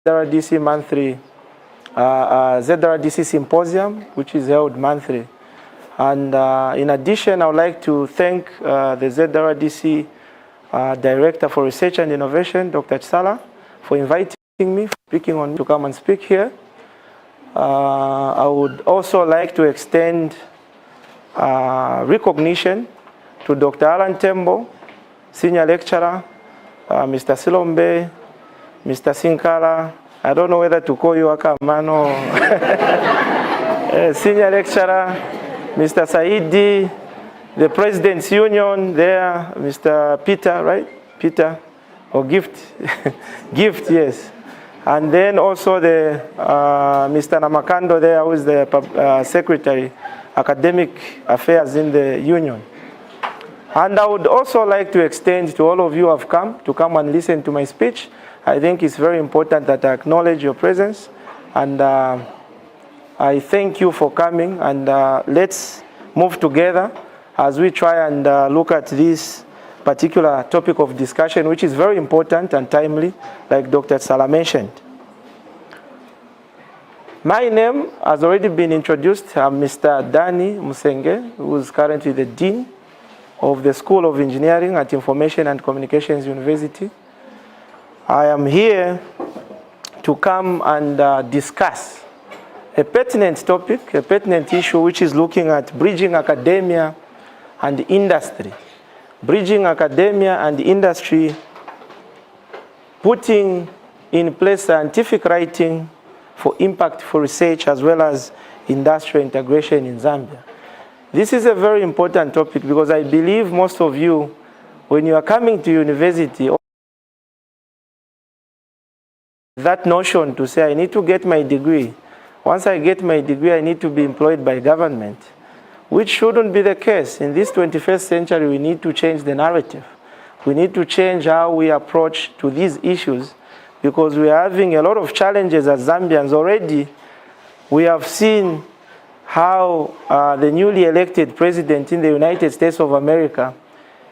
ZRDC monthly ZRDC Symposium, which is held monthly. And in addition, I would like to thank the ZRDC Director for Research and Innovation, Dr. Chisala, for inviting me, for speaking on me to come and speak here. I would also like to extend recognition to Dr. Alan Tembo, Senior Lecturer, Mr. Silombe, Mr. Sinkala. I don't know whether to call you Akamano, Senior Lecturer, Mr. Saidi, the President's Union there, Mr. Peter, right? Peter, or Gift, Gift, yes. And then also the Mr. Namakando there, who is the Secretary, Academic Affairs in the Union. And I would also like to extend to all of you who have come and listen to my speech. I think it's very important that I acknowledge your presence, and I thank you for coming, and let's move together as we try and look at this particular topic of discussion, which is very important and timely, like Dr. Chisala mentioned. My name has already been introduced. I'm Mr. Dani Musenge, who is currently the Dean of the School of Engineering at Information and Communications University. I am here to come and discuss a pertinent topic, a pertinent issue, which is looking at bridging academia and industry. Bridging academia and industry, putting in place scientific writing for impactful research as well as industrial integration in Zambia. This is a very important topic because I believe most of you, when you are coming to university, that notion to say, I need to get my degree. Once I get my degree, I need to be employed by government, which shouldn't be the case. In this 21st century, we need to change the narrative. We need to change how we approach to these issues because we are having a lot of challenges as Zambians already. We have seen how the newly elected president in the United States of America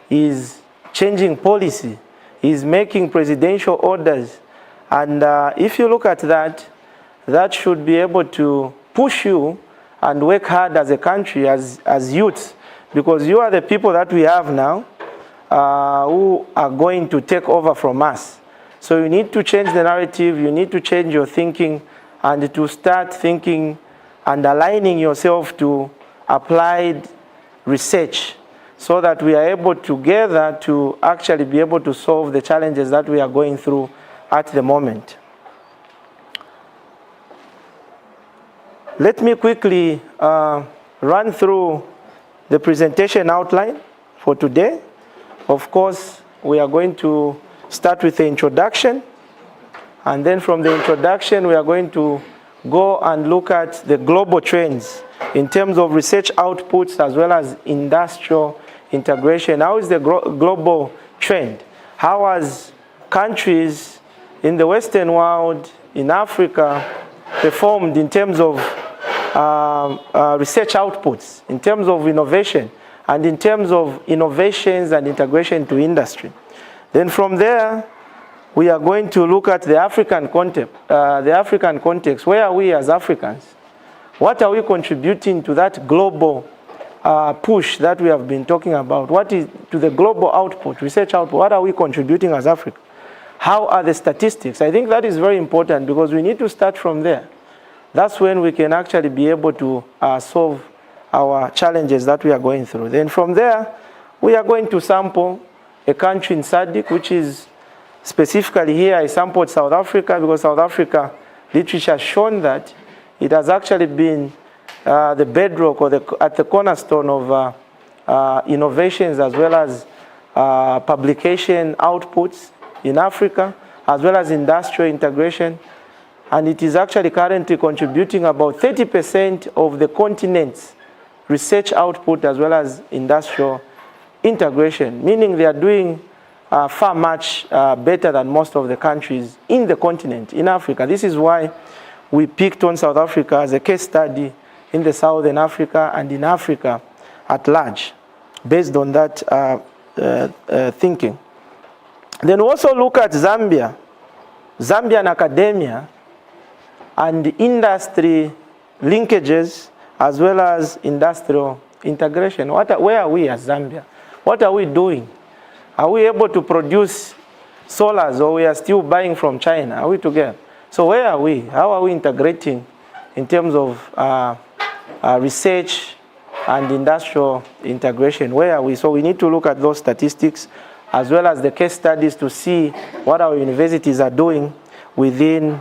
is changing policy, is making presidential orders. And if you look at that, that should be able to push you and work hard as a country, as youths, because you are the people that we have now who are going to take over from us. So you need to change the narrative, you need to change your thinking, and to start thinking and aligning yourself to applied research so that we are able together to actually be able to solve the challenges that we are going through at the moment. Let me quickly run through the presentation outline for today. Of course, we are going to start with the introduction, and then from the introduction, we are going to go and look at the global trends in terms of research outputs as well as industrial integration. How is the global trend? How has countries in the Western world, in Africa, performed in terms of research outputs, in terms of innovation, and in terms of innovations and integration to industry? Then from there, we are going to look at the African context. Where are we as Africans? What are we contributing to that global push that we have been talking about? What is to the global output, research output? What are we contributing as Africa? How are the statistics? I think that is very important because we need to start from there. That's when we can actually be able to solve our challenges that we are going through. Then from there, we are going to sample a country in SADC, which is specifically here, I sampled South Africa because South Africa literature has shown that it has actually been the bedrock or at the cornerstone of innovations as well as publication outputs in Africa, as well as industrial integration. And it is actually currently contributing about 30% of the continent's research output as well as industrial integration, meaning they are doing far much better than most of the countries in the continent, in Africa. This is why we picked on South Africa as a case study in the Southern Africa and in Africa at large, based on that thinking. Then also look at Zambia. Zambian academia and industry linkages as well as industrial integration. Where are we as Zambia? What are we doing? Are we able to produce solars, or we are still buying from China? Are we together? So where are we? How are we integrating in terms of research and industrial integration? Where are we? So we need to look at those statistics as well as the case studies to see what our universities are doing within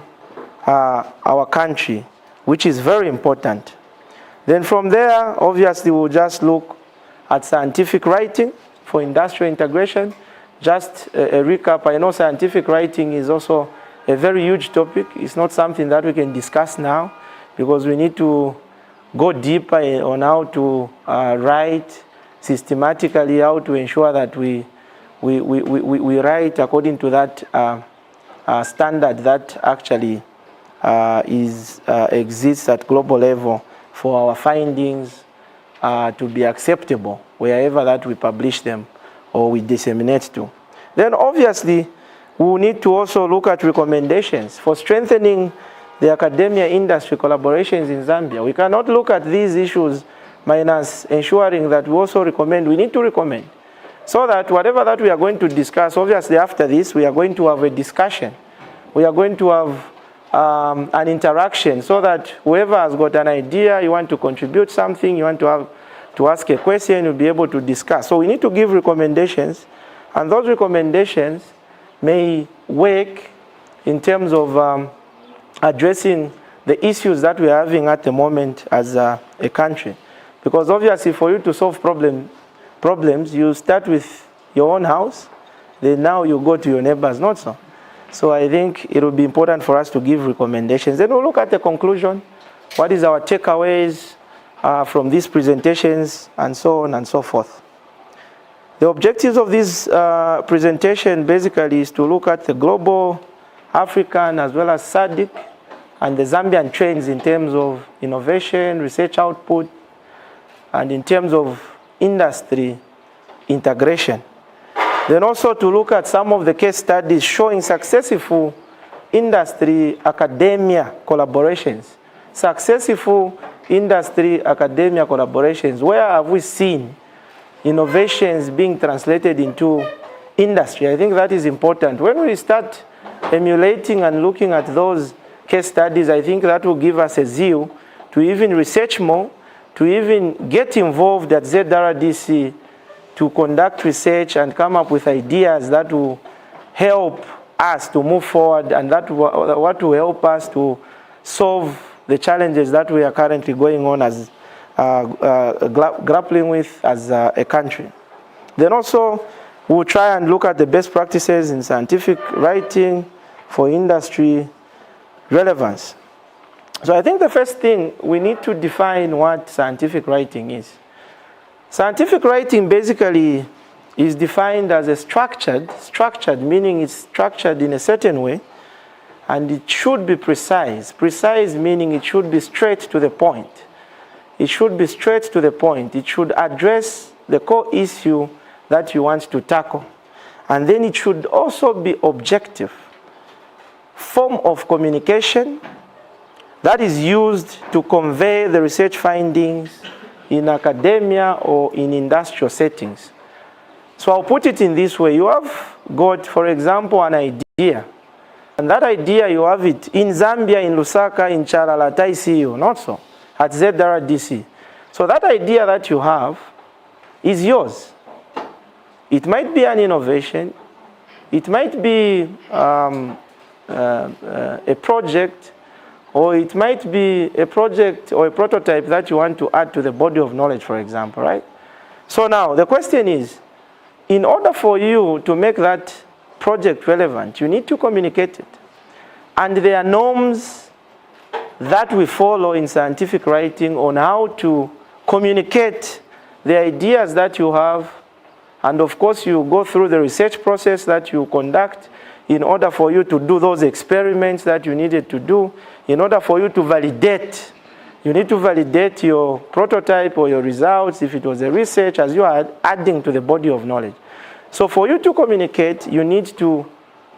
our country, which is very important. Then from there, obviously, we'll just look at scientific writing for industrial integration. Just a recap, I know scientific writing is also a very huge topic. It's not something that we can discuss now because we need to go deeper on how to write systematically, how to ensure that we write according to that standard that actually exists at global level for our findings to be acceptable wherever that we publish them or we disseminate to. Then obviously, we will need to also look at recommendations for strengthening the academia industry collaborations in Zambia. We cannot look at these issues minus ensuring that we also recommend, we need to recommend, so that whatever that we are going to discuss, obviously after this, we are going to have a discussion. We are going to have an interaction so that whoever has got an idea, you want to contribute something, you want to ask a question, you'll be able to discuss. So we need to give recommendations, and those recommendations may work in terms of addressing the issues that we are having at the moment as a country. Because obviously for you to solve problems, you start with your own house, then now you go to your neighbors, not so. So I think it will be important for us to give recommendations. Then we'll look at the conclusion. What is our takeaways from these presentations, and so on and so forth. The objectives of this presentation basically is to look at the global, African, as well as SADC, and the Zambian trends in terms of innovation, research output, and in terms of industry integration. Then also to look at some of the case studies showing successful industry academia collaborations. Successful industry academia collaborations. Where have we seen innovations being translated into industry? I think that is important. When we start emulating and looking at those case studies, I think that will give us a zeal to even research more, to even get involved at ZRDC to conduct research and come up with ideas that will help us to move forward, and that what will help us to solve the challenges that we are currently going on as grappling with as a country. Then also, we'll try and look at the best practices in scientific writing for industry relevance. So I think the first thing, we need to define what scientific writing is. Scientific writing basically is defined as a structured meaning it's structured in a certain way, and it should be precise. Precise meaning it should be straight to the point. It should be straight to the point. It should address the core issue that you want to tackle. And then it should also be objective. Form of communication that is used to convey the research findings in academia or in industrial settings. So I'll put it in this way. You have got, for example, an idea. And that idea, you have it in Zambia, in Lusaka, in Chisala, ICU, not so, at ZRDC. So that idea that you have is yours. It might be an innovation. It might be a project, or it might be a project or a prototype that you want to add to the body of knowledge, for example, right? So now, the question is, in order for you to make that project relevant, you need to communicate it. And there are norms that we follow in scientific writing on how to communicate the ideas that you have. And of course, you go through the research process that you conduct in order for you to do those experiments that you needed to do, in order for you to validate. You need to validate your prototype or your results, if it was a research, as you are adding to the body of knowledge. So for you to communicate, you need to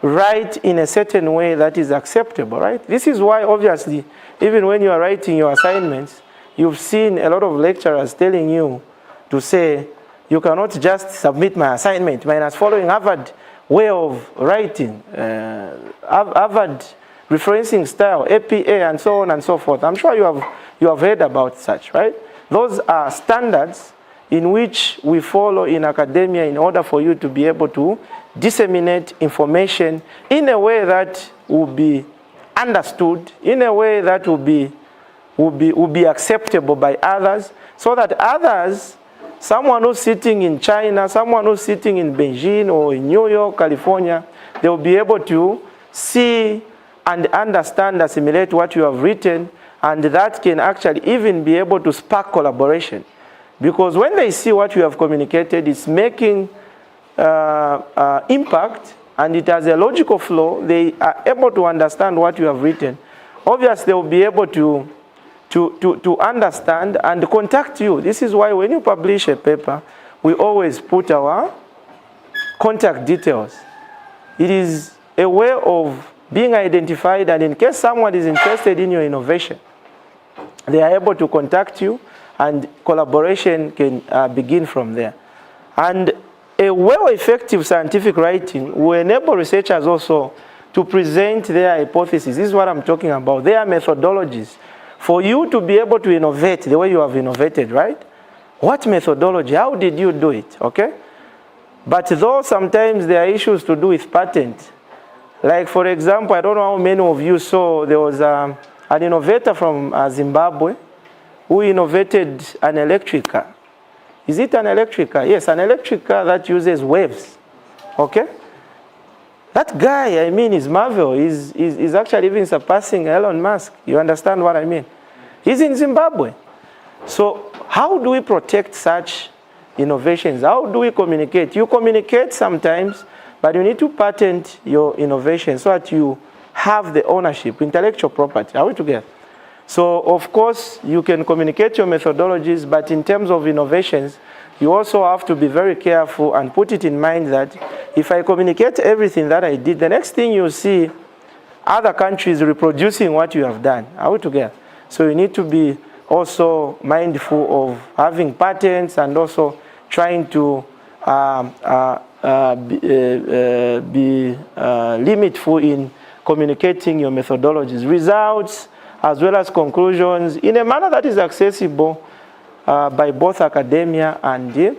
write in a certain way that is acceptable, right? This is why, obviously, even when you are writing your assignments, you've seen a lot of lecturers telling you to say, you cannot just submit my assignment minus following Harvard way of writing, Harvard referencing style, APA, and so on and so forth. I'm sure you have heard about such, right? Those are standards in which we follow in academia in order for you to be able to disseminate information in a way that will be understood, in a way that will be acceptable by others, so that others, someone who's sitting in China, someone who's sitting in Beijing or in New York, California, they will be able to see and understand, assimilate what you have written, and that can actually even be able to spark collaboration. Because when they see what you have communicated, it's making impact, and it has a logical flow, they are able to understand what you have written. Obviously, they will be able to understand and contact you. This is why when you publish a paper, we always put our contact details. It is a way of being identified, and in case someone is interested in your innovation, they are able to contact you, and collaboration can begin from there. And a well-effective scientific writing will enable researchers also to present their hypotheses. This is what I'm talking about, their methodologies. For you to be able to innovate the way you have innovated, right? What methodology? How did you do it? Okay? But though sometimes there are issues to do with patent. Like, for example, I don't know how many of you saw, there was an innovator from Zimbabwe who innovated an electric car. Is it an electric car? Yes, an electric car that uses waves. Okay? That guy, I mean, is Marvel. He's actually even surpassing Elon Musk. You understand what I mean? He's in Zimbabwe. So how do we protect such innovations? How do we communicate? You communicate sometimes, but you need to patent your innovation so that you have the ownership, intellectual property. Are we together? So, of course, you can communicate your methodologies, but in terms of innovations, you also have to be very careful and put it in mind that if I communicate everything that I did, the next thing you see, other countries reproducing what you have done. Are we together? So you need to be also mindful of having patents and also trying to be limitful in communicating your methodologies, results, as well as conclusions in a manner that is accessible by both academia and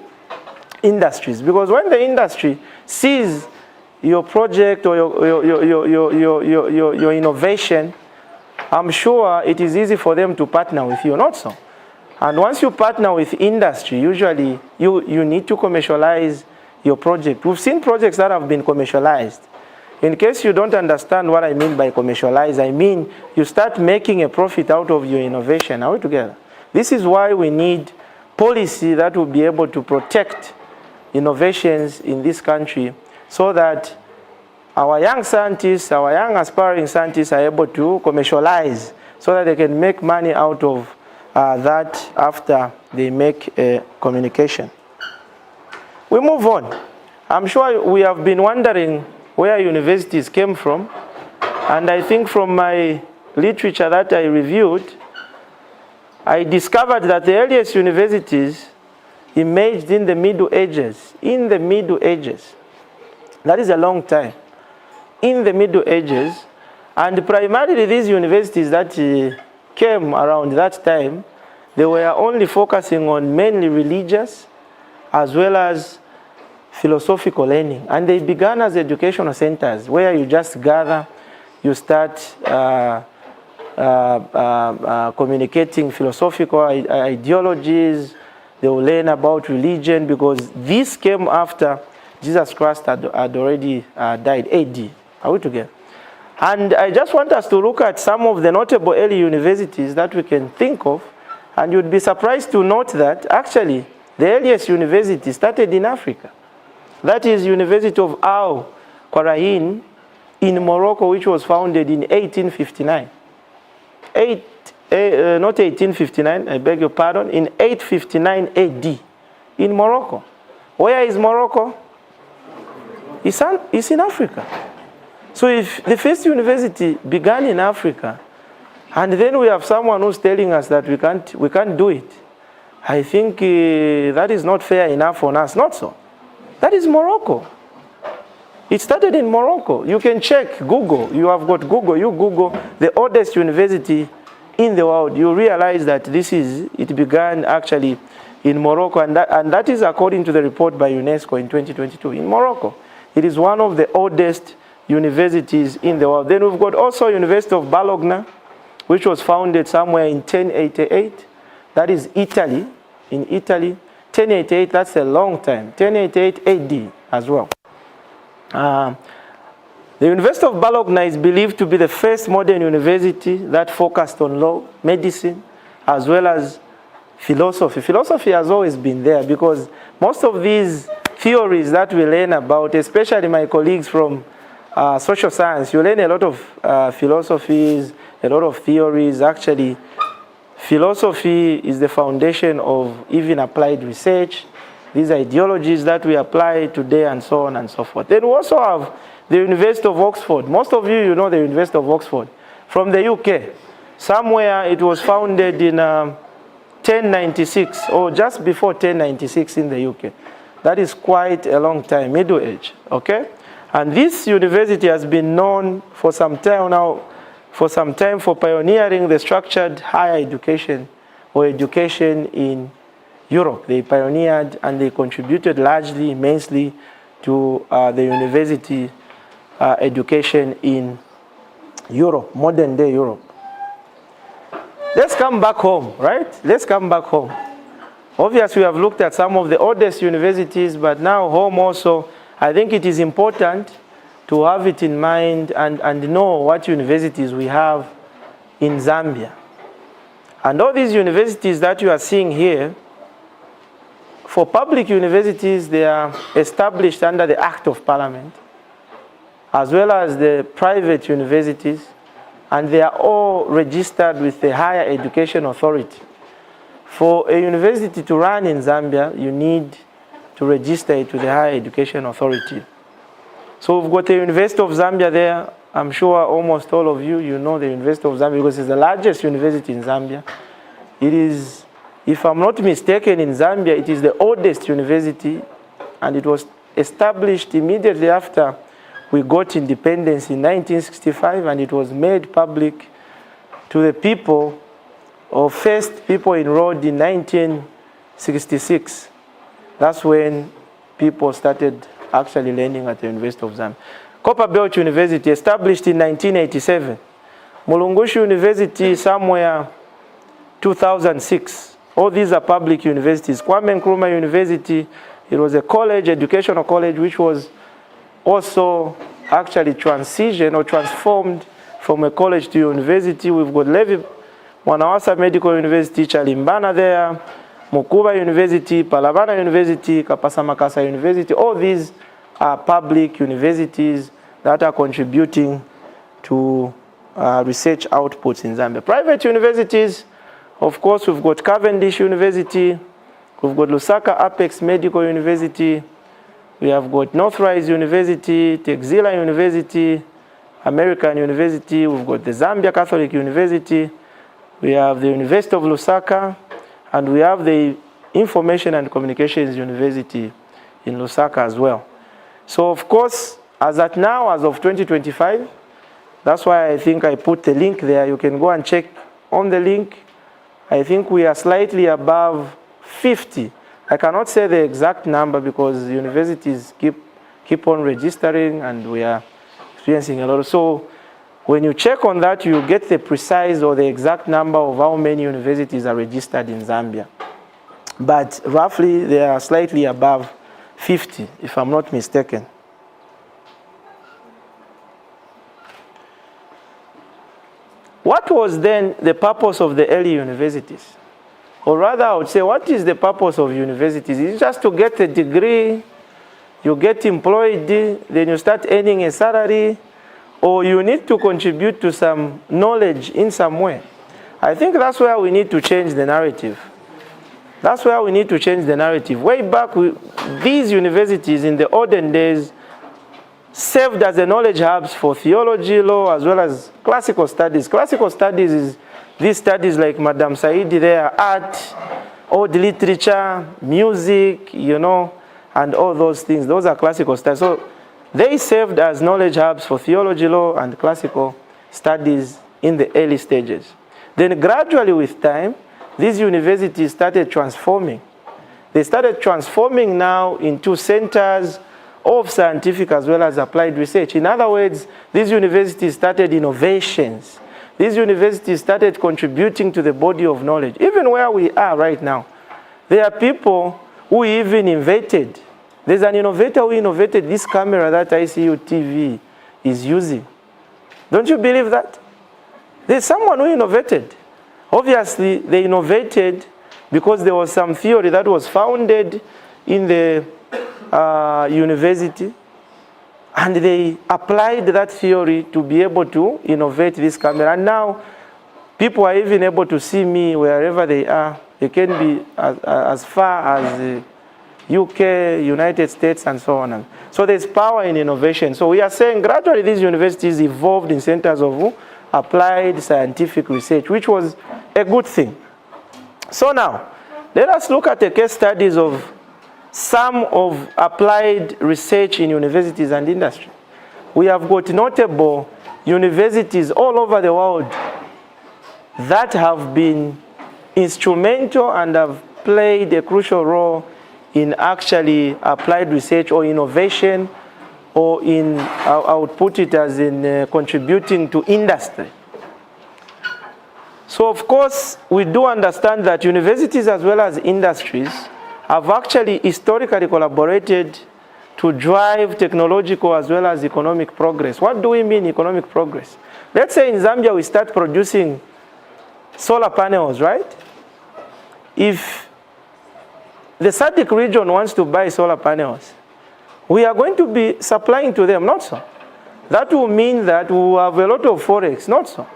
industries. Because when the industry sees your project or your innovation, I'm sure it is easy for them to partner with you, not so. And once you partner with industry, usually you need to commercialize your project. We've seen projects that have been commercialized. In case you don't understand what I mean by commercialize, I mean you start making a profit out of your innovation. Are we together? This is why we need policy that will be able to protect innovations in this country so that our young scientists, our young aspiring scientists are able to commercialize so that they can make money out of that after they make a communication. We move on. I'm sure we have been wondering where universities came from, and I think from my literature that I reviewed, I discovered that the earliest universities emerged in the Middle Ages. In the Middle Ages. That is a long time. In the Middle Ages, and primarily these universities that came around that time, they were only focusing on mainly religious as well as philosophical learning. And they began as educational centers where you just gather, you start communicating philosophical ideologies, they will learn about religion, because this came after Jesus Christ had already died, AD. Are we together? And I just want us to look at some of the notable early universities that we can think of, and you'd be surprised to note that actually the earliest university started in Africa. That is University of Al Qurain in Morocco, which was founded in 1859. Not 1859, I beg your pardon, in 859 AD in Morocco. Where is Morocco? It's in Africa. So if the first university began in Africa, and then we have someone who's telling us that we can't do it, I think that is not fair enough on us. Not so. That is Morocco. It started in Morocco. You can check Google. You have got Google. You Google the oldest university in the world. You realize that it began actually in Morocco, and that is according to the report by UNESCO in 2022. In Morocco, it is one of the oldest universities in the world. Then we've got also University of Bologna, which was founded somewhere in 1088. That is Italy. In Italy, 1088. That's a long time. 1088 AD as well. The University of Bologna is believed to be the first modern university that focused on law, medicine, as well as philosophy. Philosophy has always been there because most of these theories that we learn about, especially my colleagues from social science, you learn a lot of philosophies, a lot of theories. Actually, philosophy is the foundation of even applied research, these ideologies that we apply today and so on and so forth. Then we also have the University of Oxford. Most of you know the University of Oxford from the UK. Somewhere it was founded in 1096 or just before 1096 in the UK. That is quite a long time, Middle Age, okay? And this university has been known for some time now, for pioneering the structured higher education or education in Europe. They pioneered and they contributed largely, immensely to the university education in Europe, modern day Europe. Let's come back home, right? Let's come back home. Obviously, we have looked at some of the oldest universities, but now home also, I think it is important to have it in mind and know what universities we have in Zambia. And all these universities that you are seeing here, for public universities, they are established under the Act of Parliament, as well as the private universities, and they are all registered with the Higher Education Authority. For a university to run in Zambia, you need to register it to the Higher Education Authority. So we've got the University of Zambia there. I'm sure almost all of you know the University of Zambia because it's the largest university in Zambia. It is, if I'm not mistaken, in Zambia, it is the oldest university, and it was established immediately after we got independence in 1965, and it was made public to the people, or first people enrolled in 1966. That's when people started actually learning at the University of Zambia. Copperbelt University, established in 1987. Mulungushi University, somewhere 2006. All these are public universities. Kwame Nkrumah University, it was a college, educational college, which was also actually transitioned or transformed from a college to university. We've got Levi Mwanawasa Medical University, Chalimbana there, Mukuba University, Palabana University, Kapasa Makasa University. All these are public universities that are contributing to research outputs in Zambia. Private universities, of course, we've got Cavendish University, we've got Lusaka Apex Medical University, we have got Northrise University, Texila University, American University, we've got the Zambia Catholic University, we have the University of Lusaka, and we have the Information and Communications University in Lusaka as well. So of course, as at now, as of 2025, that's why I think I put the link there. You can go and check on the link. I think we are slightly above 50. I cannot say the exact number because universities keep on registering and we are experiencing a lot. So when you check on that, you get the precise or the exact number of how many universities are registered in Zambia. But roughly, they are slightly above 50, if I'm not mistaken. What was then the purpose of the early universities? Or rather, I would say, what is the purpose of universities? It's just to get a degree, you get employed, then you start earning a salary, or you need to contribute to some knowledge in some way. I think that's where we need to change the narrative. That's where we need to change the narrative. Way back, these universities in the olden days served as a knowledge hubs for theology, law, as well as classical studies. Classical studies is these studies like Madame Saidi there, art, old literature, music, you know, and all those things. Those are classical studies. So they served as knowledge hubs for theology, law, and classical studies in the early stages. Then gradually with time, these universities started transforming. They started transforming now into centers of scientific as well as applied research. In other words, these universities started innovations. These universities started contributing to the body of knowledge. Even where we are right now, there are people who even invented. There's an innovator who innovated this camera that ICU TV is using. Don't you believe that? There's someone who innovated. Obviously, they innovated because there was some theory that was founded in the university, and they applied that theory to be able to innovate this camera. And now, people are even able to see me wherever they are. They can be as far as the UK, United States, and so on. So there's power in innovation. So we are saying gradually these universities evolved in centers of applied scientific research, which was a good thing. So now, let us look at the case studies of some of applied research in universities and industry. We have got notable universities all over the world that have been instrumental and have played a crucial role in actually applied research or innovation, or in, I would put it as in contributing to industry. So of course, we do understand that universities as well as industries have actually historically collaborated to drive technological as well as economic progress. What do we mean economic progress? Let's say in Zambia we start producing solar panels, right? If the SADC region wants to buy solar panels, we are going to be supplying to them, not so. That will mean that we will have a lot of forex, not so.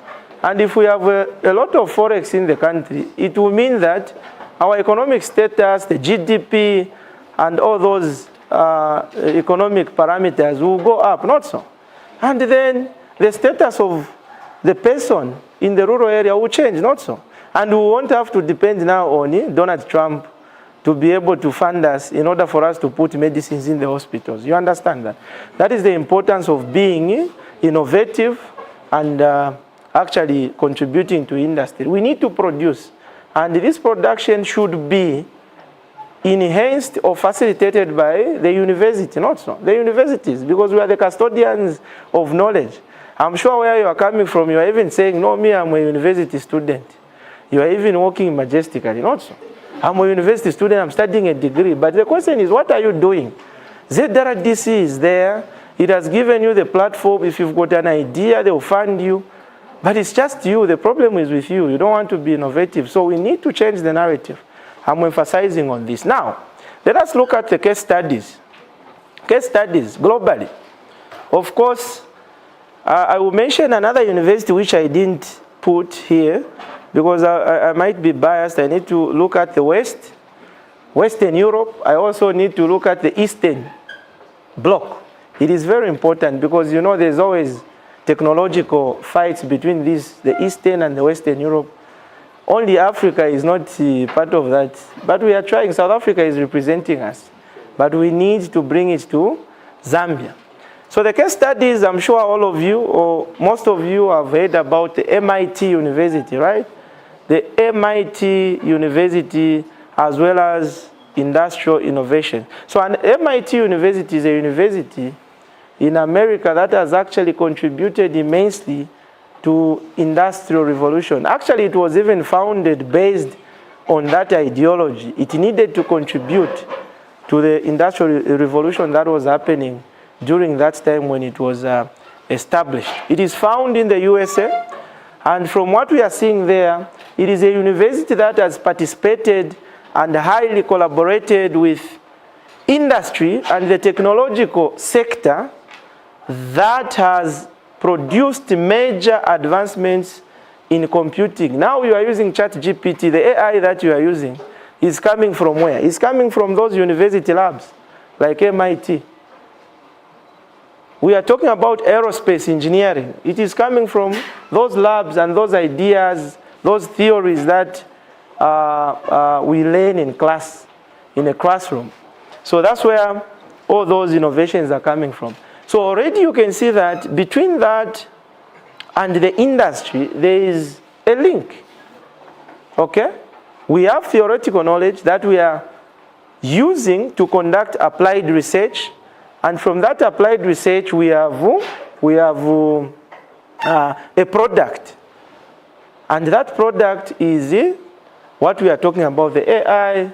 And if we have a lot of forex in the country, it will mean that our economic status, the GDP, and all those economic parameters will go up, not so. And then the status of the person in the rural area will change, not so. And we won't have to depend now on Donald Trump to be able to fund us in order for us to put medicines in the hospitals. You understand that? That is the importance of being innovative and actually contributing to industry. We need to produce. And this production should be enhanced or facilitated by the university, not so. The universities, because we are the custodians of knowledge. I'm sure where you are coming from, you are even saying, no, me, I'm a university student. You are even walking majestically, not so. I'm a university student, I'm studying a degree. But the question is, what are you doing? ZRDC is there. It has given you the platform. If you've got an idea, they will fund you. But it's just you. The problem is with you. You don't want to be innovative. So we need to change the narrative. I'm emphasizing on this. Now, let us look at the case studies. Case studies globally. Of course, I will mention another university which I didn't put here because I might be biased. I need to look at the Western Europe. I also need to look at the Eastern Bloc. It is very important because, you know, there's always technological fights between the Eastern and the Western Europe. Only Africa is not part of that. But we are trying. South Africa is representing us. But we need to bring it to Zambia. So the case studies, I'm sure all of you or most of you have heard about the MIT University, right? The MIT University as well as industrial innovation. So an MIT University is a university in America that has actually contributed immensely to industrial revolution. Actually, it was even founded based on that ideology. It needed to contribute to the industrial revolution that was happening during that time when it was established. It is found in the USA, and from what we are seeing there, it is a university that has participated and highly collaborated with industry and the technological sector that has produced major advancements in computing. Now you are using ChatGPT. The AI that you are using is coming from where? It's coming from those university labs like MIT. we are talking about aerospace engineering. It is coming from those labs and those ideas, those theories that we learn in class, in a classroom. So that's where all those innovations are coming from. So already you can see that between that and the industry, there is a link, okay? We have theoretical knowledge that we are using to conduct applied research, and from that applied research we have a product, and that product is what we are talking about, the AI,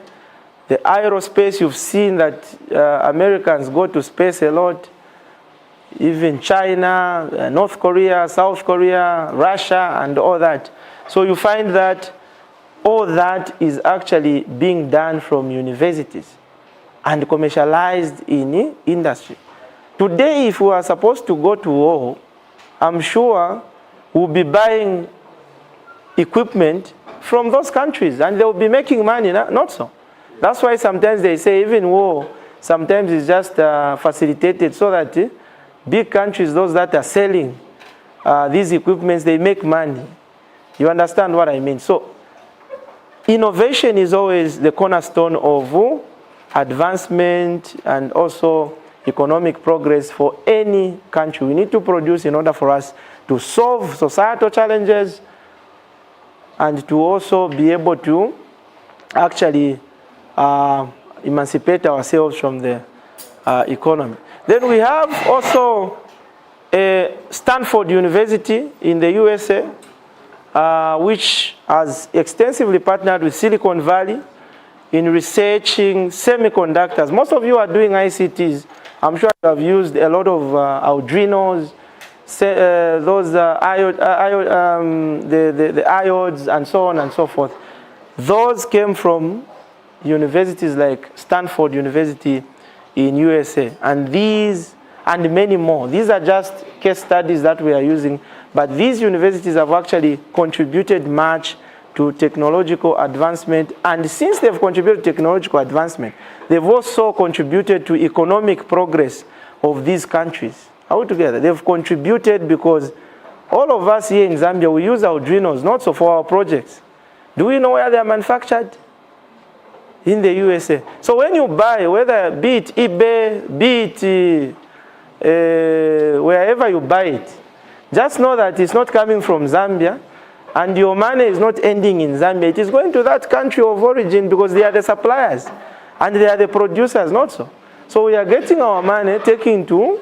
the aerospace. You've seen that Americans go to space a lot, even China, North Korea, South Korea, Russia, and all that. So you find that all that is actually being done from universities and commercialized in industry. Today, if we are supposed to go to war, I'm sure we'll be buying equipment from those countries, and they'll be making money, not so. That's why sometimes they say even war, sometimes it's just facilitated so that big countries, those that are selling these equipments, they make money. You understand what I mean? So innovation is always the cornerstone of advancement and also economic progress for any country. We need to produce in order for us to solve societal challenges and to also be able to actually emancipate ourselves from the economy. Then we have also Stanford University in the USA, which has extensively partnered with Silicon Valley in researching semiconductors. Most of you are doing ICTs. I'm sure you have used a lot of Arduinos, those the iodes and so on and so forth. Those came from universities like Stanford University in USA, and these and many more. These are just case studies that we are using, but these universities have actually contributed much to technological advancement, and since they've contributed to technological advancement, they've also contributed to economic progress of these countries. Altogether, they've contributed because all of us here in Zambia, we use Arduinos, not so for our projects. Do we know where they are manufactured? In the USA. So when you buy, whether be it eBay, be it wherever you buy it, just know that it's not coming from Zambia, and your money is not ending in Zambia. It is going to that country of origin because they are the suppliers and they are the producers, not so. So we are getting our money taken to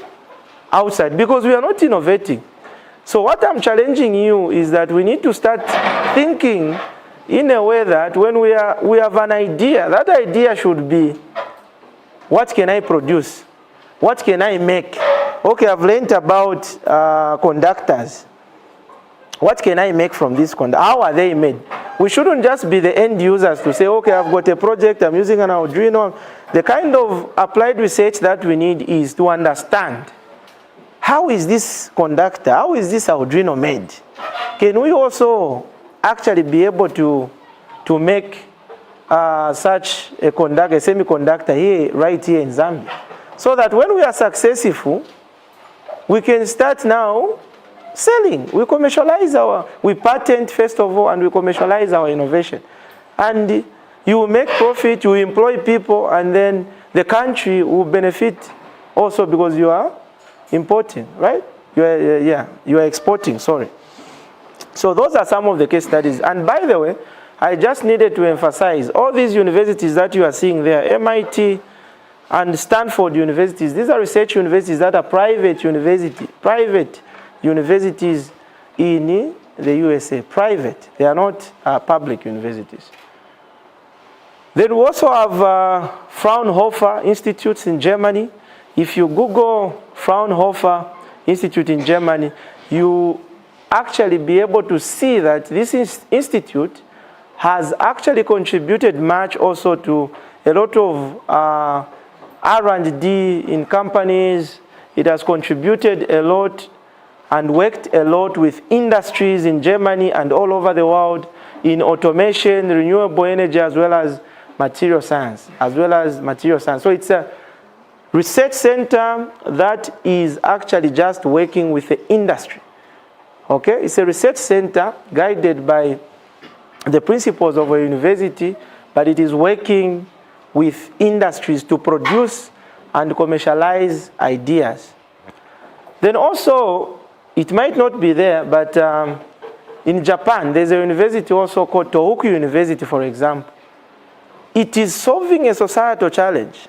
outside because we are not innovating. So what I'm challenging you is that we need to start thinking in a way that when we have an idea, that idea should be, what can I produce? What can I make? Okay, I've learned about conductors. What can I make from this conductor? How are they made? We shouldn't just be the end users to say, okay, I've got a project, I'm using an Arduino. The kind of applied research that we need is to understand, how is this conductor, how is this Arduino made? Can we also actually be able to make such a semiconductor here, right here in Zambia, so that when we are successful, we can start now selling. We commercialize we patent first of all, and we commercialize our innovation. And you will make profit, you employ people, and then the country will benefit also because you are importing, right? You are exporting, sorry. So those are some of the case studies. And by the way, I just needed to emphasize, all these universities that you are seeing there, MIT and Stanford universities, these are research universities that are private universities in the USA, private. They are not public universities. Then we also have Fraunhofer institutes in Germany. If you Google Fraunhofer Institute in Germany, you actually be able to see that this institute has actually contributed much also to a lot of R&D in companies. It has contributed a lot and worked a lot with industries in Germany and all over the world in automation, renewable energy, as well as material science, So research center that is actually just working with the industry. Okay, it's a research center guided by the principles of a university, but it is working with industries to produce and commercialize ideas. Then also, it might not be there, but in Japan, there's a university also called Tohoku University, for example. It is solving a societal challenge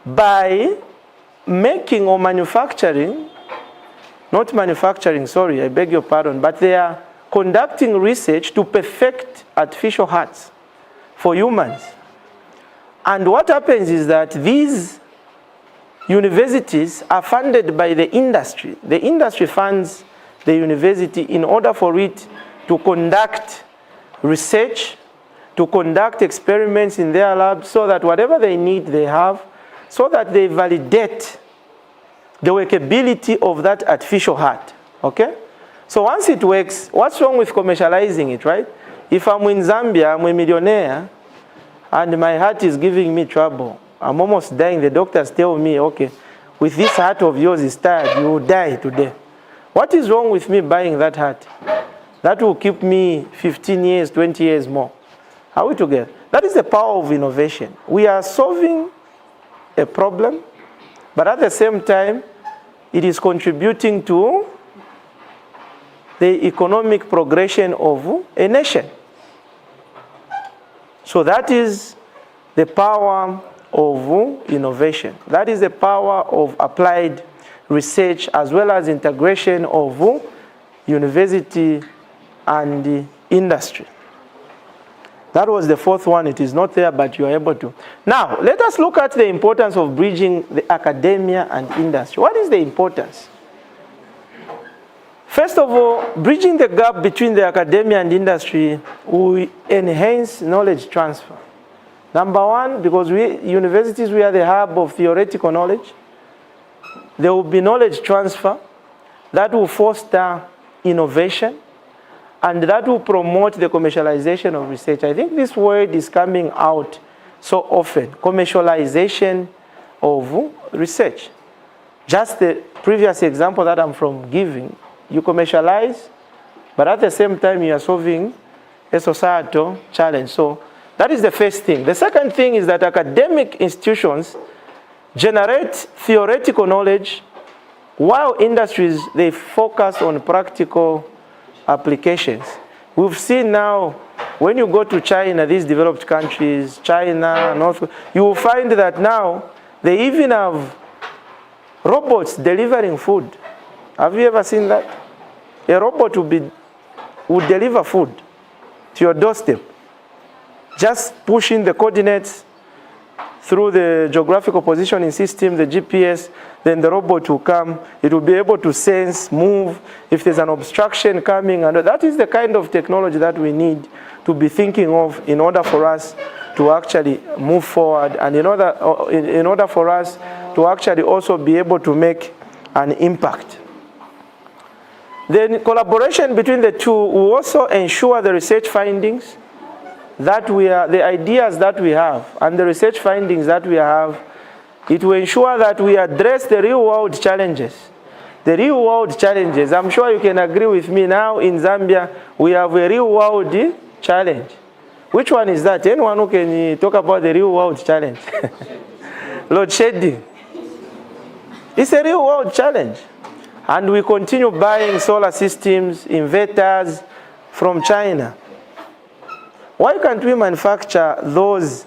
by making or manufacturing, not manufacturing, sorry, I beg your pardon, but they are conducting research to perfect artificial hearts for humans. And what happens is that these universities are funded by the industry. The industry funds the university in order for it to conduct research, to conduct experiments in their labs so that whatever they need they have, so that they validate the workability of that artificial heart, okay? So once it works, what's wrong with commercializing it, right? If I'm in Zambia, I'm a millionaire, and my heart is giving me trouble, I'm almost dying, the doctors tell me, okay, with this heart of yours is tired, you will die today. What is wrong with me buying that heart? That will keep me 15 years, 20 years more. Are we together? That is the power of innovation. We are solving a problem, but at the same time, it is contributing to the economic progression of a nation. So that is the power of innovation. That is the power of applied research as well as integration of university and industry. That was the fourth one. It is not there, but you are able to. Now, let us look at the importance of bridging the academia and industry. What is the importance? First of all, bridging the gap between the academia and industry will enhance knowledge transfer. Number one, because universities, we are the hub of theoretical knowledge. There will be knowledge transfer that will foster innovation, and that will promote the commercialization of research. I think this word is coming out so often, commercialization of research. Just the previous example that I'm giving, you commercialize, but at the same time you are solving a societal challenge. So that is the first thing. The second thing is that academic institutions generate theoretical knowledge while industries, they focus on practical applications. We've seen now, when you go to China, these developed countries, China, North, you will find that now they even have robots delivering food. Have you ever seen that? A robot would deliver food to your doorstep. Just pushing the coordinates through the geographical positioning system, the GPS, then the robot will come. It will be able to sense, move, if there's an obstruction coming. And that is the kind of technology that we need to be thinking of in order for us to actually move forward, and in order for us to actually also be able to make an impact. Then collaboration between the two will also ensure the research findings that the ideas that we have and the research findings that we have. It will ensure that we address the real world challenges. The real world challenges, I'm sure you can agree with me now in Zambia, we have a real world challenge. Which one is that? Anyone who can talk about the real world challenge? Load shedding. It's a real world challenge. And we continue buying solar systems, inverters from China. Why can't we manufacture those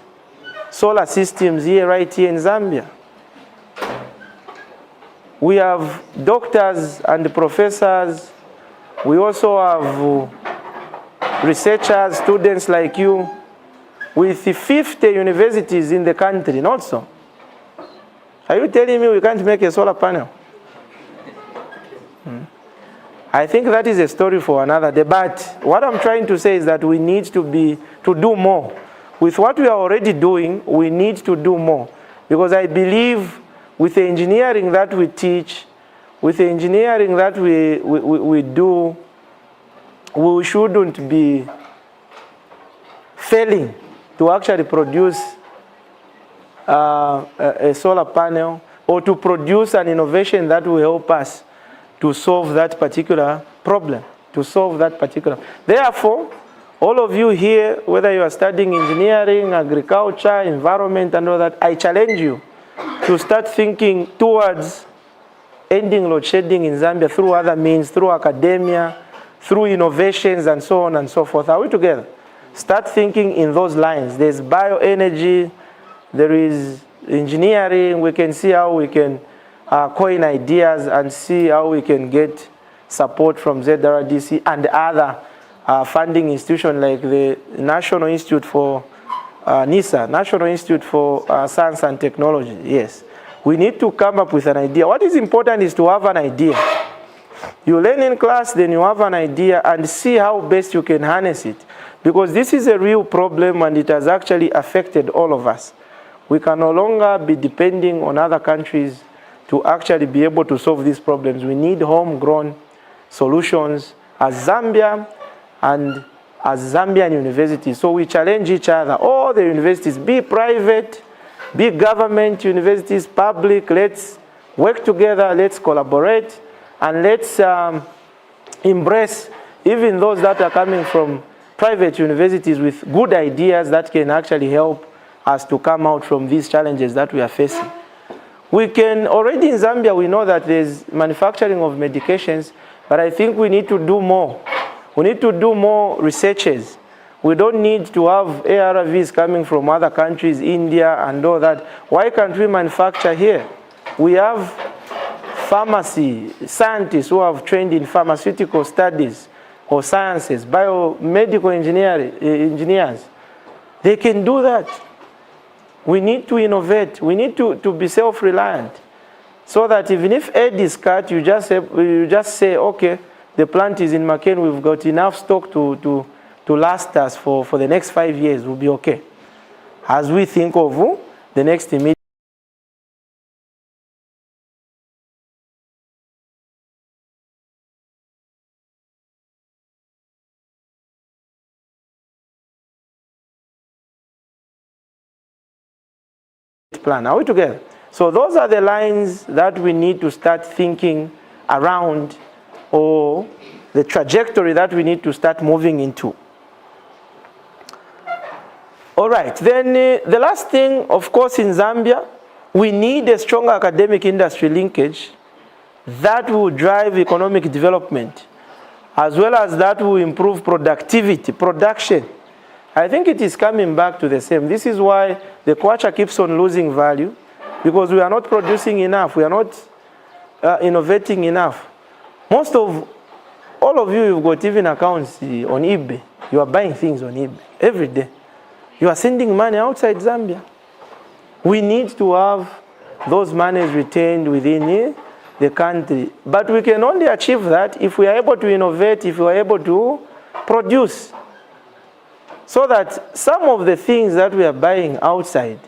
solar systems right here in Zambia? We have doctors and professors. We also have researchers, students like you, with 50 universities in the country, not so. Are you telling me we can't make a solar panel? I think that is a story for another day. But what I'm trying to say is that we need to do more. With what we are already doing, we need to do more. Because I believe with the engineering that we teach, with the engineering that we do, we shouldn't be failing to actually produce a solar panel, or to produce an innovation that will help us to solve that particular problem, Therefore, all of you here, whether you are studying engineering, agriculture, environment, and all that, I challenge you to start thinking towards ending load shedding in Zambia through other means, through academia, through innovations, and so on and so forth. Are we together? Start thinking in those lines. There's bioenergy, there is engineering. We can see how we can coin ideas and see how we can get support from ZRDC and other funding institutions like the National Institute for NISA, National Institute for Science and Technology. Yes, we need to come up with an idea. What is important is to have an idea. You learn in class, then you have an idea and see how best you can harness it. Because this is a real problem and it has actually affected all of us. We can no longer be depending on other countries to actually be able to solve these problems. We need homegrown solutions as Zambia and as Zambian universities. So we challenge each other, all the universities, be private, be government universities, public, let's work together, let's collaborate, and let's embrace even those that are coming from private universities with good ideas that can actually help us to come out from these challenges that we are facing. We can, already in Zambia, we know that there's manufacturing of medications, but I think we need to do more. We need to do more researches. We don't need to have ARVs coming from other countries, India and all that. Why can't we manufacture here? We have pharmacy scientists who have trained in pharmaceutical studies or sciences, biomedical engineers. They can do that. We need to innovate. We need to be self-reliant, so that even if aid is cut, you just say, okay, the plant is in Makeni, we've got enough stock to last us for the next 5 years, we'll be okay. As we think of the next immediate plan. Are we together? So those are the lines that we need to start thinking around, or the trajectory that we need to start moving into. All right, then the last thing, of course, in Zambia, we need a strong academic industry linkage that will drive economic development, as well as that will improve productivity, production. I think it is coming back to the same. This is why the kwacha keeps on losing value, because we are not producing enough. We are not innovating enough. Most of, all of you, you've got even accounts on eBay. You are buying things on eBay every day. You are sending money outside Zambia. We need to have those monies retained within the country. But we can only achieve that if we are able to innovate, if we are able to produce. So that some of the things that we are buying outside,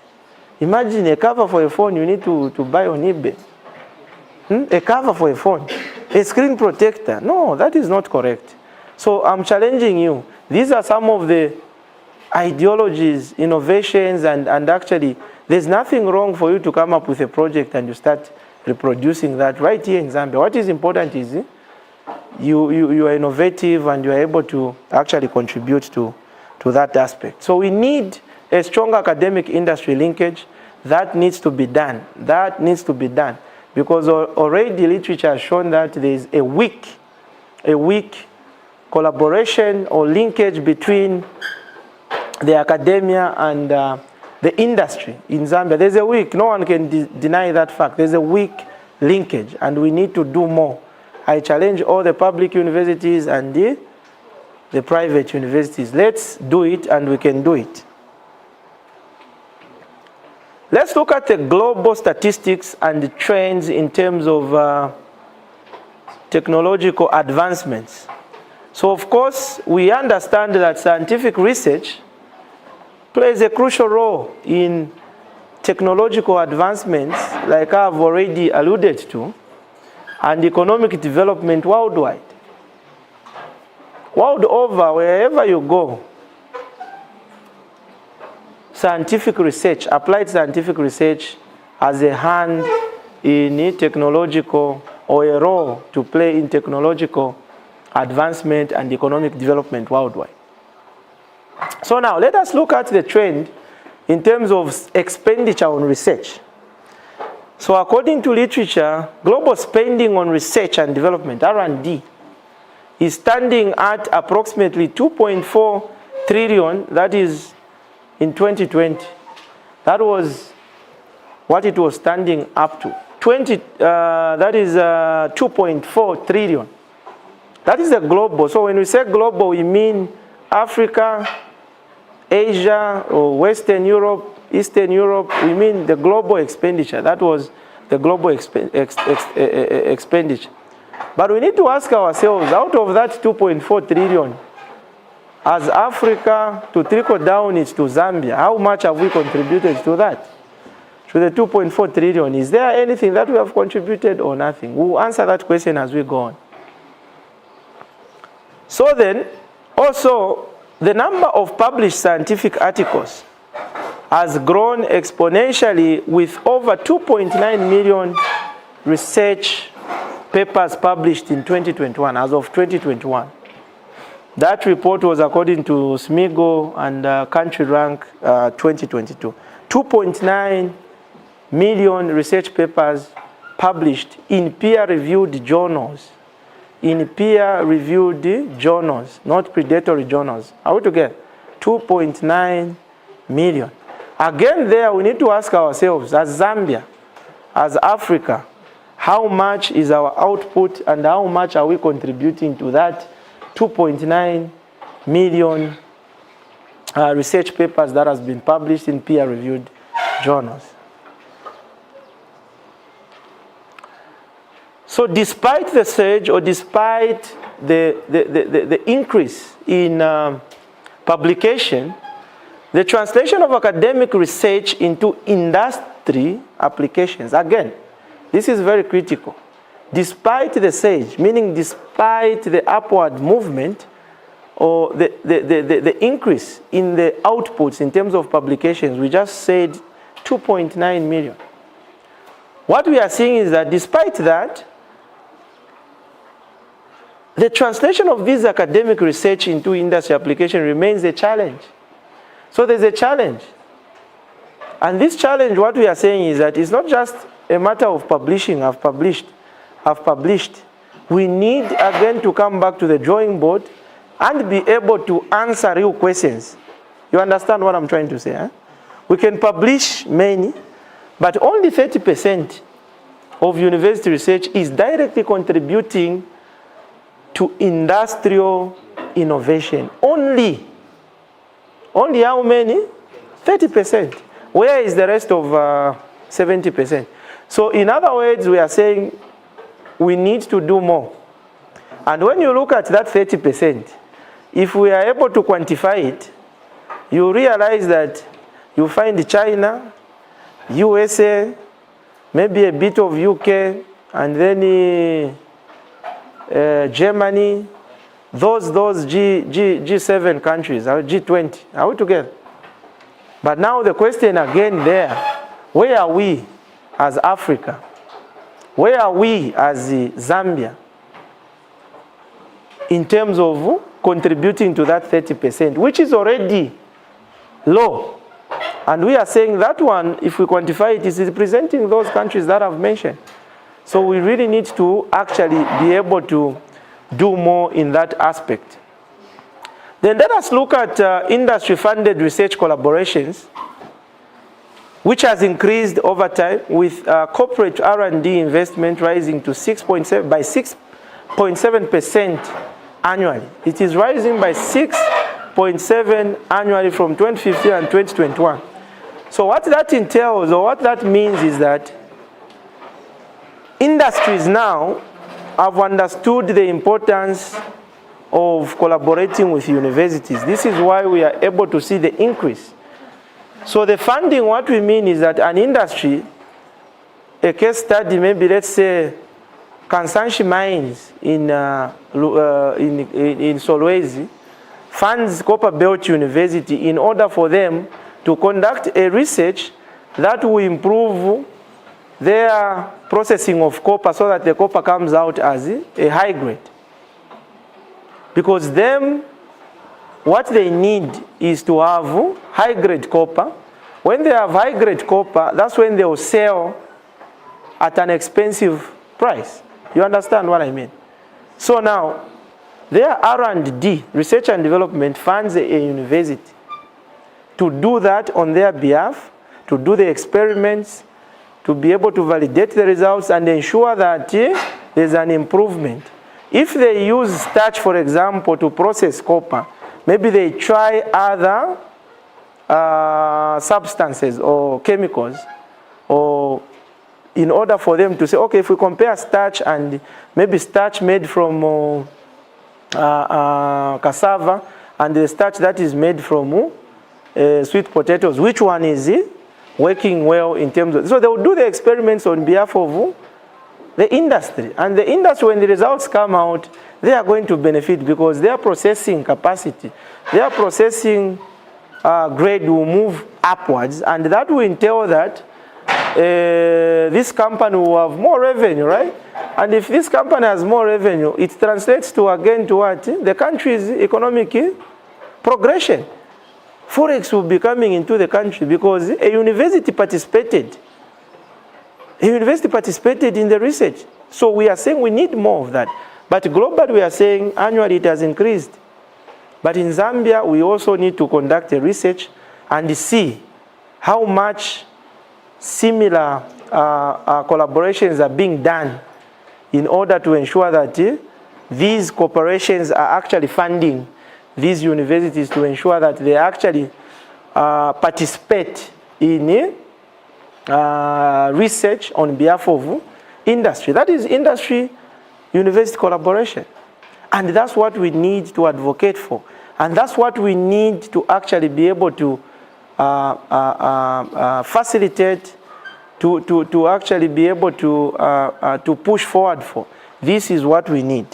imagine a cover for a phone you need to buy on eBay. A cover for a phone, a screen protector. No, that is not correct. So I'm challenging you. These are some of the ideologies, innovations, and actually there's nothing wrong for you to come up with a project and you start reproducing that right here in Zambia. What is important is you are innovative and you are able to actually contribute to that aspect. So we need a strong academic industry linkage. That needs to be done. That needs to be done. Because already literature has shown that there is a weak collaboration or linkage between the academia and the industry in Zambia. There's a weak, no one can deny that fact. There's a weak linkage and we need to do more. I challenge all the public universities and the private universities. Let's do it, and we can do it. Let's look at the global statistics and the trends in terms of technological advancements. So of course, we understand that scientific research plays a crucial role in technological advancements, like I've already alluded to, and economic development worldwide. World over, wherever you go, scientific research, applied scientific research, has a hand in technological, or a role to play in technological advancement and economic development worldwide. So now let us look at the trend in terms of expenditure on research. So according to literature, global spending on research and development, R&D, is standing at approximately 2.4 trillion, that is in 2020. That was what it was standing up to. That is 2.4 trillion. That is a global. So when we say global, we mean Africa, Asia, or Western Europe, Eastern Europe. We mean the global expenditure. That was the global expenditure. But we need to ask ourselves, out of that 2.4 trillion, as Africa to trickle down it to Zambia, how much have we contributed to that? To the 2.4 trillion, is there anything that we have contributed or nothing? We'll answer that question as we go on. So then, also, the number of published scientific articles has grown exponentially, with over 2.9 million research papers published in 2021, as of 2021. That report was according to SMIGO and Country Rank 2022. 2.9 million research papers published in peer-reviewed journals. In peer-reviewed journals, not predatory journals. Are we together? 2.9 million. Again, there we need to ask ourselves, as Zambia, as Africa, how much is our output and how much are we contributing to that 2.9 million research papers that has been published in peer-reviewed journals. So despite the surge, or despite the increase in publication, the translation of academic research into industry applications, again, this is very critical. Despite the surge, meaning despite the upward movement, or the increase in the outputs in terms of publications, we just said 2.9 million. What we are seeing is that despite that, the translation of this academic research into industry application remains a challenge. So there's a challenge. And this challenge, what we are saying is that it's not just a matter of publishing, I've published. We need again to come back to the drawing board and be able to answer real questions. You understand what I'm trying to say? Huh? We can publish many, but only 30% of university research is directly contributing to industrial innovation. Only how many? 30%. Where is the rest of 70%? So in other words, we are saying we need to do more. And when you look at that 30%, if we are able to quantify it, you realize that you find China, USA, maybe a bit of UK, and then Germany, those G7 countries, or G20, are we together? But now the question again there, where are we as Africa? Where are we as Zambia in terms of contributing to that 30%, which is already low? And we are saying that one, if we quantify it, is representing those countries that I've mentioned. So we really need to actually be able to do more in that aspect. Then let us look at industry-funded research collaborations, which has increased over time, with corporate R&D investment rising to 6.7% annually. It is rising by 6.7% annually from 2015 and 2021. So what that entails, or what that means, is that industries now have understood the importance of collaborating with universities. This is why we are able to see the increase. So the funding, what we mean is that an industry, a case study, maybe let's say Kansanshi Mines in Solwezi, funds Copper Belt University in order for them to conduct a research that will improve their processing of copper so that the copper comes out as a high grade. Because them, what they need is to have high grade copper. When they have high grade copper, that's when they will sell at an expensive price. You understand what I mean? So now, their R&D, research and development, funds a university to do that on their behalf, to do the experiments, to be able to validate the results and ensure that there's an improvement. If they use starch, for example, to process copper, maybe they try other substances or chemicals, or in order for them to say, okay, if we compare starch and maybe starch made from cassava and the starch that is made from sweet potatoes, which one is working well in terms of, so they will do the experiments on behalf of the industry. And the industry, when the results come out, they are going to benefit because their processing capacity, their processing grade will move upwards, and that will entail that this company will have more revenue, right? And if this company has more revenue, it translates to again to what? The country's economic progression. Forex will be coming into the country because a university participated. A university participated in the research. So we are saying we need more of that. But globally we are saying annually it has increased. But in Zambia we also need to conduct a research and see how much similar collaborations are being done in order to ensure that these corporations are actually funding these universities to ensure that they actually participate in research on behalf of industry. That is industry-university collaboration. And that's what we need to advocate for. And that's what we need to actually be able to facilitate, to actually be able to push forward for. This is what we need.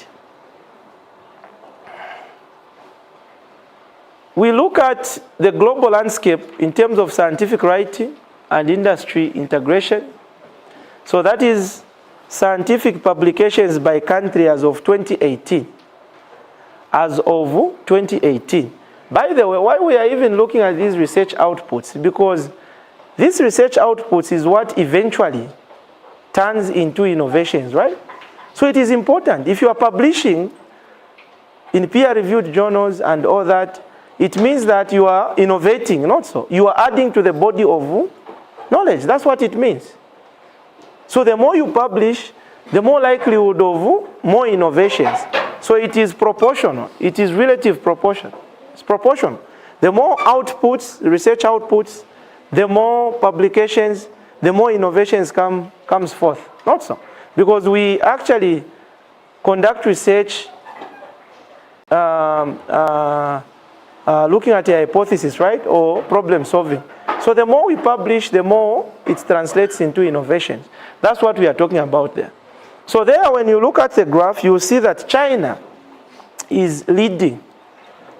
We look at the global landscape in terms of scientific writing and industry integration. So that is scientific publications by country as of 2018. As of 2018. By the way, why we are even looking at these research outputs? Because these research outputs is what eventually turns into innovations, right? So it is important. If you are publishing in peer-reviewed journals and all that, it means that you are innovating, not so. You are adding to the body of knowledge. That's what it means. So the more you publish, the more likelihood of more innovations. So it is proportional. It is relative proportion. It's proportional. The more outputs, research outputs, the more publications, the more innovations comes forth. Not so. Because we actually conduct research looking at a hypothesis, right, or problem solving. So the more we publish, the more it translates into innovations. That's what we are talking about there. So there, when you look at the graph, you will see that China is leading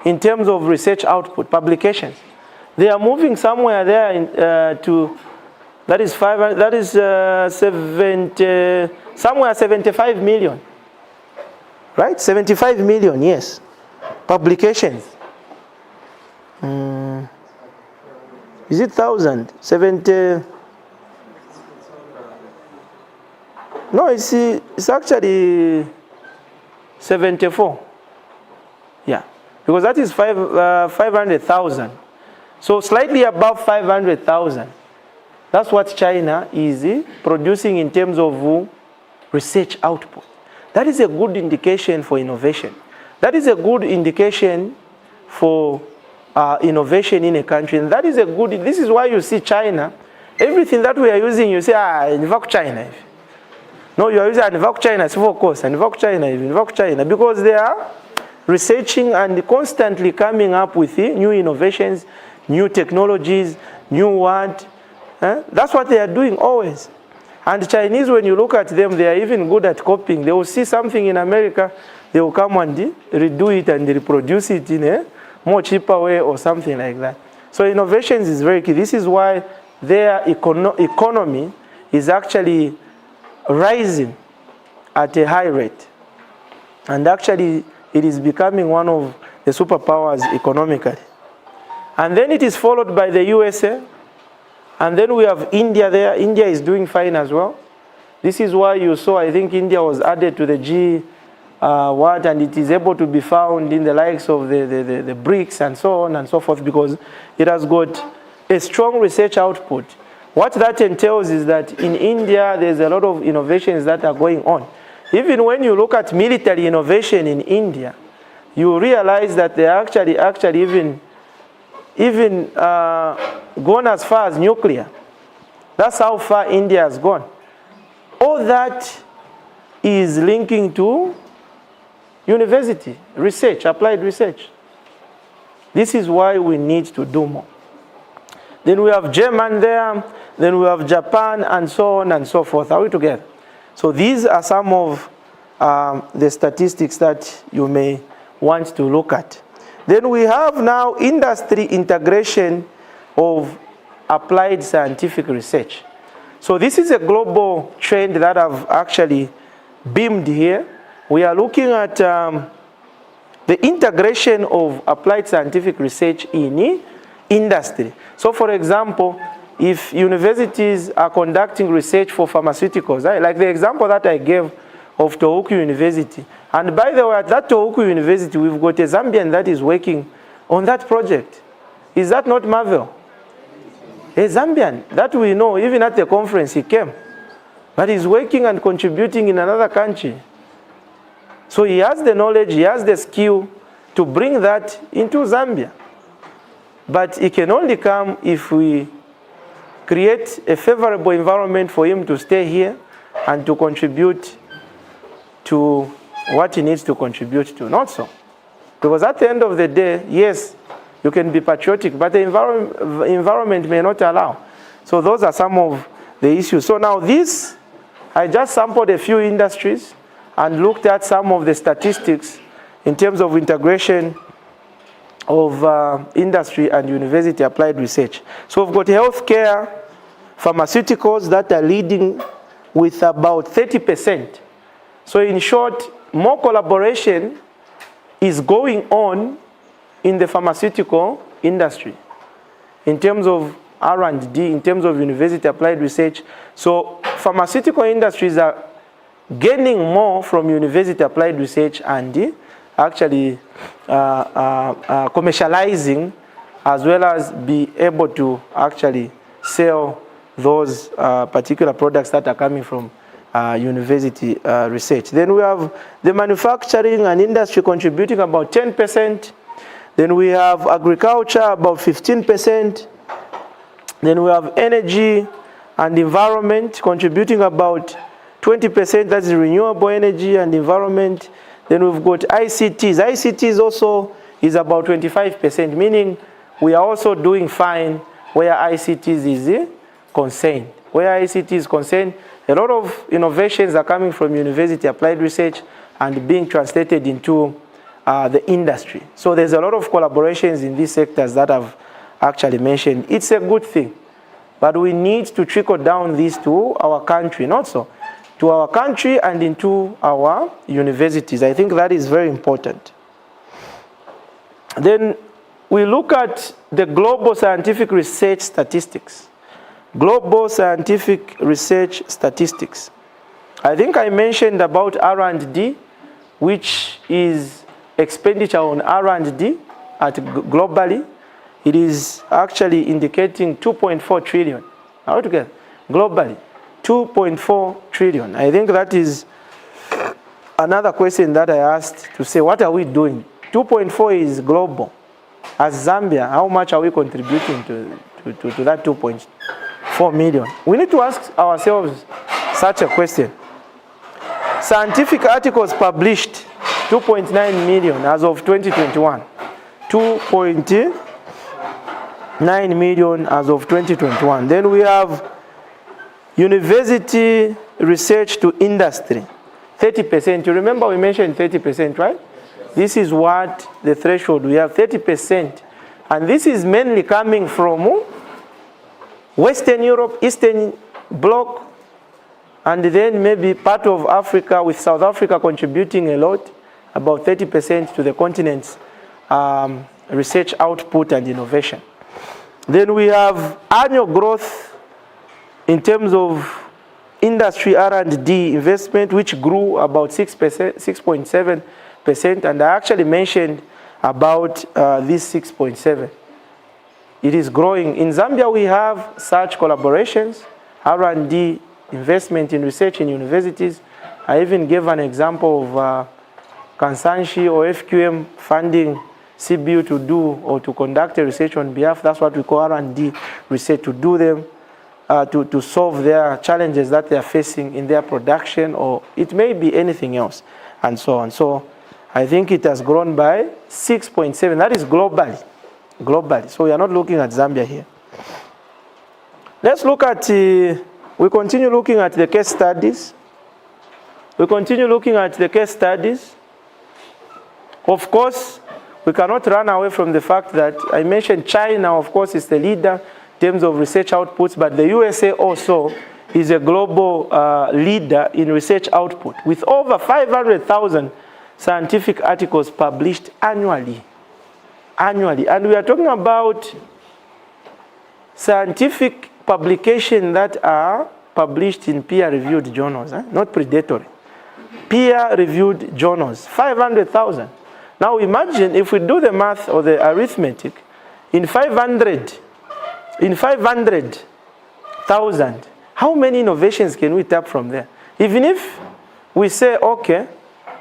in terms of research output, publications. They are moving somewhere there to, that is 75 million, right? 75 million, yes, publications. Is it 1,000? 70? No, it's actually 74. Yeah, because that is 500,000. So slightly above 500,000. That's what China is producing in terms of research output. That is a good indication for innovation. That is a good indication for innovation in a country. And that is a good, this is why you see China, everything that we are using, you say, invoke China. No, you are using invoke China, it's of course, invoke China, because they are researching and constantly coming up with new innovations, new technologies, new what. That's what they are doing always. And Chinese, when you look at them, they are even good at copying. They will see something in America, they will come and redo it and reproduce it in a more cheaper way or something like that. So innovations is very key. This is why their economy is actually rising at a high rate. And actually, it is becoming one of the superpowers economically. And then it is followed by the USA. And then we have India there. India is doing fine as well. This is why you saw, I think India was added to the and it is able to be found in the likes of the BRICS and so on and so forth, because it has got a strong research output. What that entails is that in India, there's a lot of innovations that are going on. Even when you look at military innovation in India, you realize that they are actually even gone as far as nuclear. That's how far India has gone. All that is linking to university research, applied research. This is why we need to do more. Then we have Germany there, then we have Japan, and so on and so forth. Are we together? So these are some of the statistics that you may want to look at. Then we have now industry integration of applied scientific research. So this is a global trend that I've actually beamed here. We are looking at the integration of applied scientific research in industry. So for example, if universities are conducting research for pharmaceuticals, like the example that I gave of Tohoku University, and by the way, at that Tohoku University, we've got a Zambian that is working on that project. Is that not marvel? A Zambian that we know, even at the conference he came, but he's working and contributing in another country. So he has the knowledge, he has the skill to bring that into Zambia. But it can only come if we create a favorable environment for him to stay here and to contribute to what he needs to contribute to. Not so. Because at the end of the day, yes, you can be patriotic, but the environment may not allow. So those are some of the issues. So now this, I just sampled a few industries and looked at some of the statistics in terms of integration of industry and university applied research. So we've got healthcare, pharmaceuticals that are leading with about 30%. So in short, more collaboration is going on in the pharmaceutical industry in terms of R&D, in terms of university applied research. So pharmaceutical industries are gaining more from university applied research and actually commercializing, as well as be able to actually sell those particular products that are coming from university research. Then we have the manufacturing and industry contributing about 10%. Then we have agriculture about 15%. Then we have energy and environment contributing about 20%. That's renewable energy and environment. Then we've got ICTs. ICTs also is about 25%, meaning we are also doing fine where ICTs is concerned. Where ICT is concerned, a lot of innovations are coming from university applied research and being translated into the industry. So there's a lot of collaborations in these sectors that I've actually mentioned. It's a good thing, but we need to trickle down this to our country, not so, to our country and into our universities. I think that is very important. Then we look at the global scientific research statistics. Global scientific research statistics. I think I mentioned about R&D, which is expenditure on R&D globally. It is actually indicating 2.4 trillion. Altogether, globally, 2.4 trillion. I think that is another question that I asked to say, what are we doing? 2.4 is global. As Zambia, how much are we contributing to that 2.4 million? We need to ask ourselves such a question. Scientific articles published, 2.9 million as of 2021. 2.9 million as of 2021. Then we have university research to industry, 30%. You remember we mentioned 30%, right? This is what the threshold we have, 30% And this is mainly coming from Western Europe, Eastern Bloc, and then maybe part of Africa, with South Africa contributing a lot, about 30% to the continent's research output and innovation. Then we have annual growth in terms of industry R&D investment, which grew about 6.7%, and I actually mentioned about this 6.7. It is growing. In Zambia, we have such collaborations, R&D investment in research in universities. I even gave an example of Kansanshi or FQM funding CBU to do or to conduct a research on behalf. That's what we call R&D research, to do them, to solve their challenges that they are facing in their production, or it may be anything else, and so on. So I think it has grown by 6.7. That is globally. So we are not looking at Zambia here. Let's look at, we continue looking at the case studies. Of course, we cannot run away from the fact that I mentioned China, of course, is the leader in terms of research outputs, but the USA also is a global leader in research output, with over 500,000 scientific articles published annually. And we are talking about scientific publications that are published in peer-reviewed journals, not predatory. Peer-reviewed journals, 500,000. Now imagine if we do the math or the arithmetic, in 500,000, how many innovations can we tap from there? Even if we say, okay,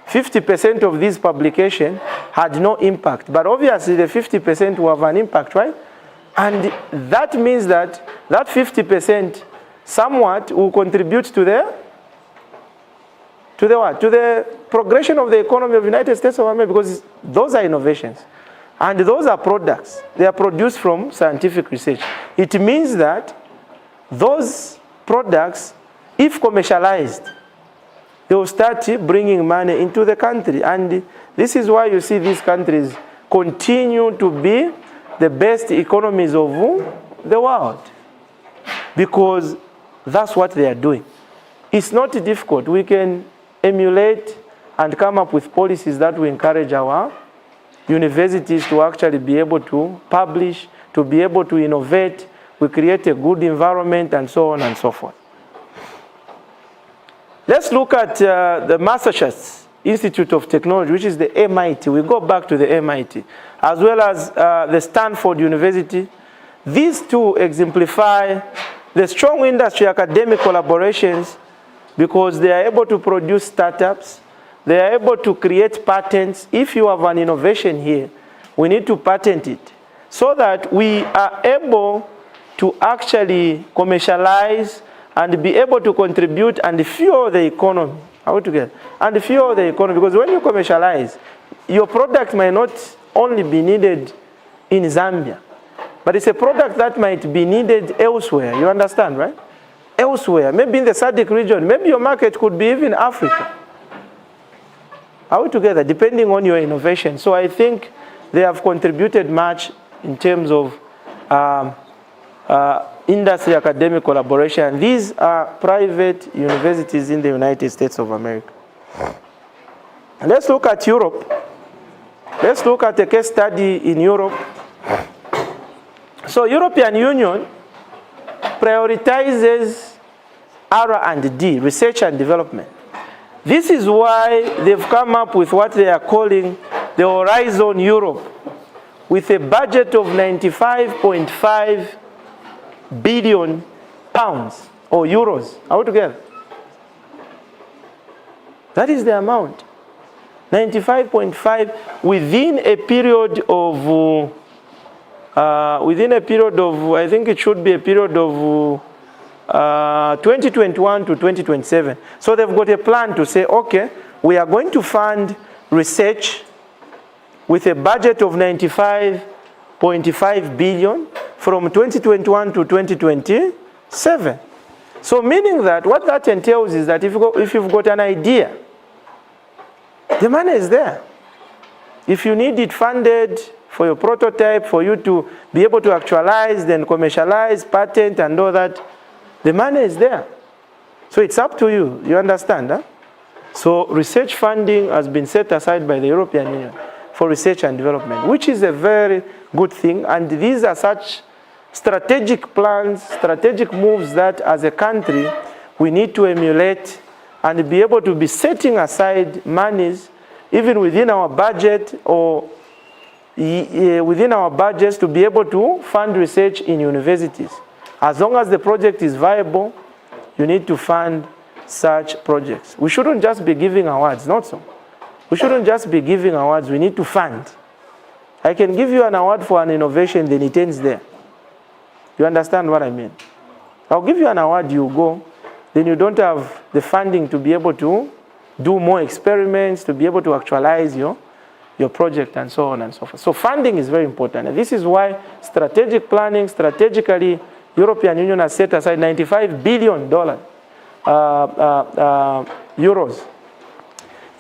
50% of these publications had no impact, but obviously the 50% will have an impact, right? And that means that that 50% somewhat will contribute to the progression of the economy of the United States of America, because those are innovations. And those are products. They are produced from scientific research. It means that those products, if commercialized, they will start bringing money into the country. And this is why you see these countries continue to be the best economies of the world, because that's what they are doing. It's not difficult. We can emulate and come up with policies that will encourage our universities to actually be able to publish, to be able to innovate. We create a good environment, and so on and so forth. Let's look at the Massachusetts Institute of Technology, which is the MIT. We go back to the MIT, as well as the Stanford University. These two exemplify the strong industry academic collaborations, because they are able to produce startups. They are able to create patents. If you have an innovation here, we need to patent it, so that we are able to actually commercialize and be able to contribute and fuel the economy. Altogether. And fuel the economy, because when you commercialize, your product might not only be needed in Zambia, but it's a product that might be needed elsewhere. You understand, right? Elsewhere, maybe in the SADC region, maybe your market could be even Africa. Altogether, depending on your innovation. So I think they have contributed much in terms of industry academic collaboration. These are private universities in the United States of America. Let's look at Europe. Let's look at a case study in Europe. So European Union prioritizes R&D, research and development. This is why they've come up with what they are calling the Horizon Europe, with a budget of 95.5 billion pounds or euros altogether. That is the amount. 95.5 within a period of, I think it should be a period of 2021 to 2027. So they've got a plan to say, okay, we are going to fund research with a budget of 95.5 billion from 2021 to 2027. So meaning that what that entails is that if you've got an idea, the money is there. If you need it funded for your prototype, for you to be able to actualize, then commercialize, patent, and all that, the money is there. So it's up to you. You understand? Huh? So research funding has been set aside by the European Union for research and development, which is a very good thing. And these are such strategic plans, strategic moves that as a country, we need to emulate and be able to be setting aside monies even within our budget or within our budgets to be able to fund research in universities. As long as the project is viable, you need to fund such projects. We shouldn't just be giving awards, not so. We shouldn't just be giving awards, we need to fund. I can give you an award for an innovation, then it ends there. You understand what I mean? I'll give you an award, you go, then you don't have the funding to be able to do more experiments, to be able to actualize your project and so on and so forth. So funding is very important. And this is why strategic planning, strategically, European Union has set aside $95 billion euros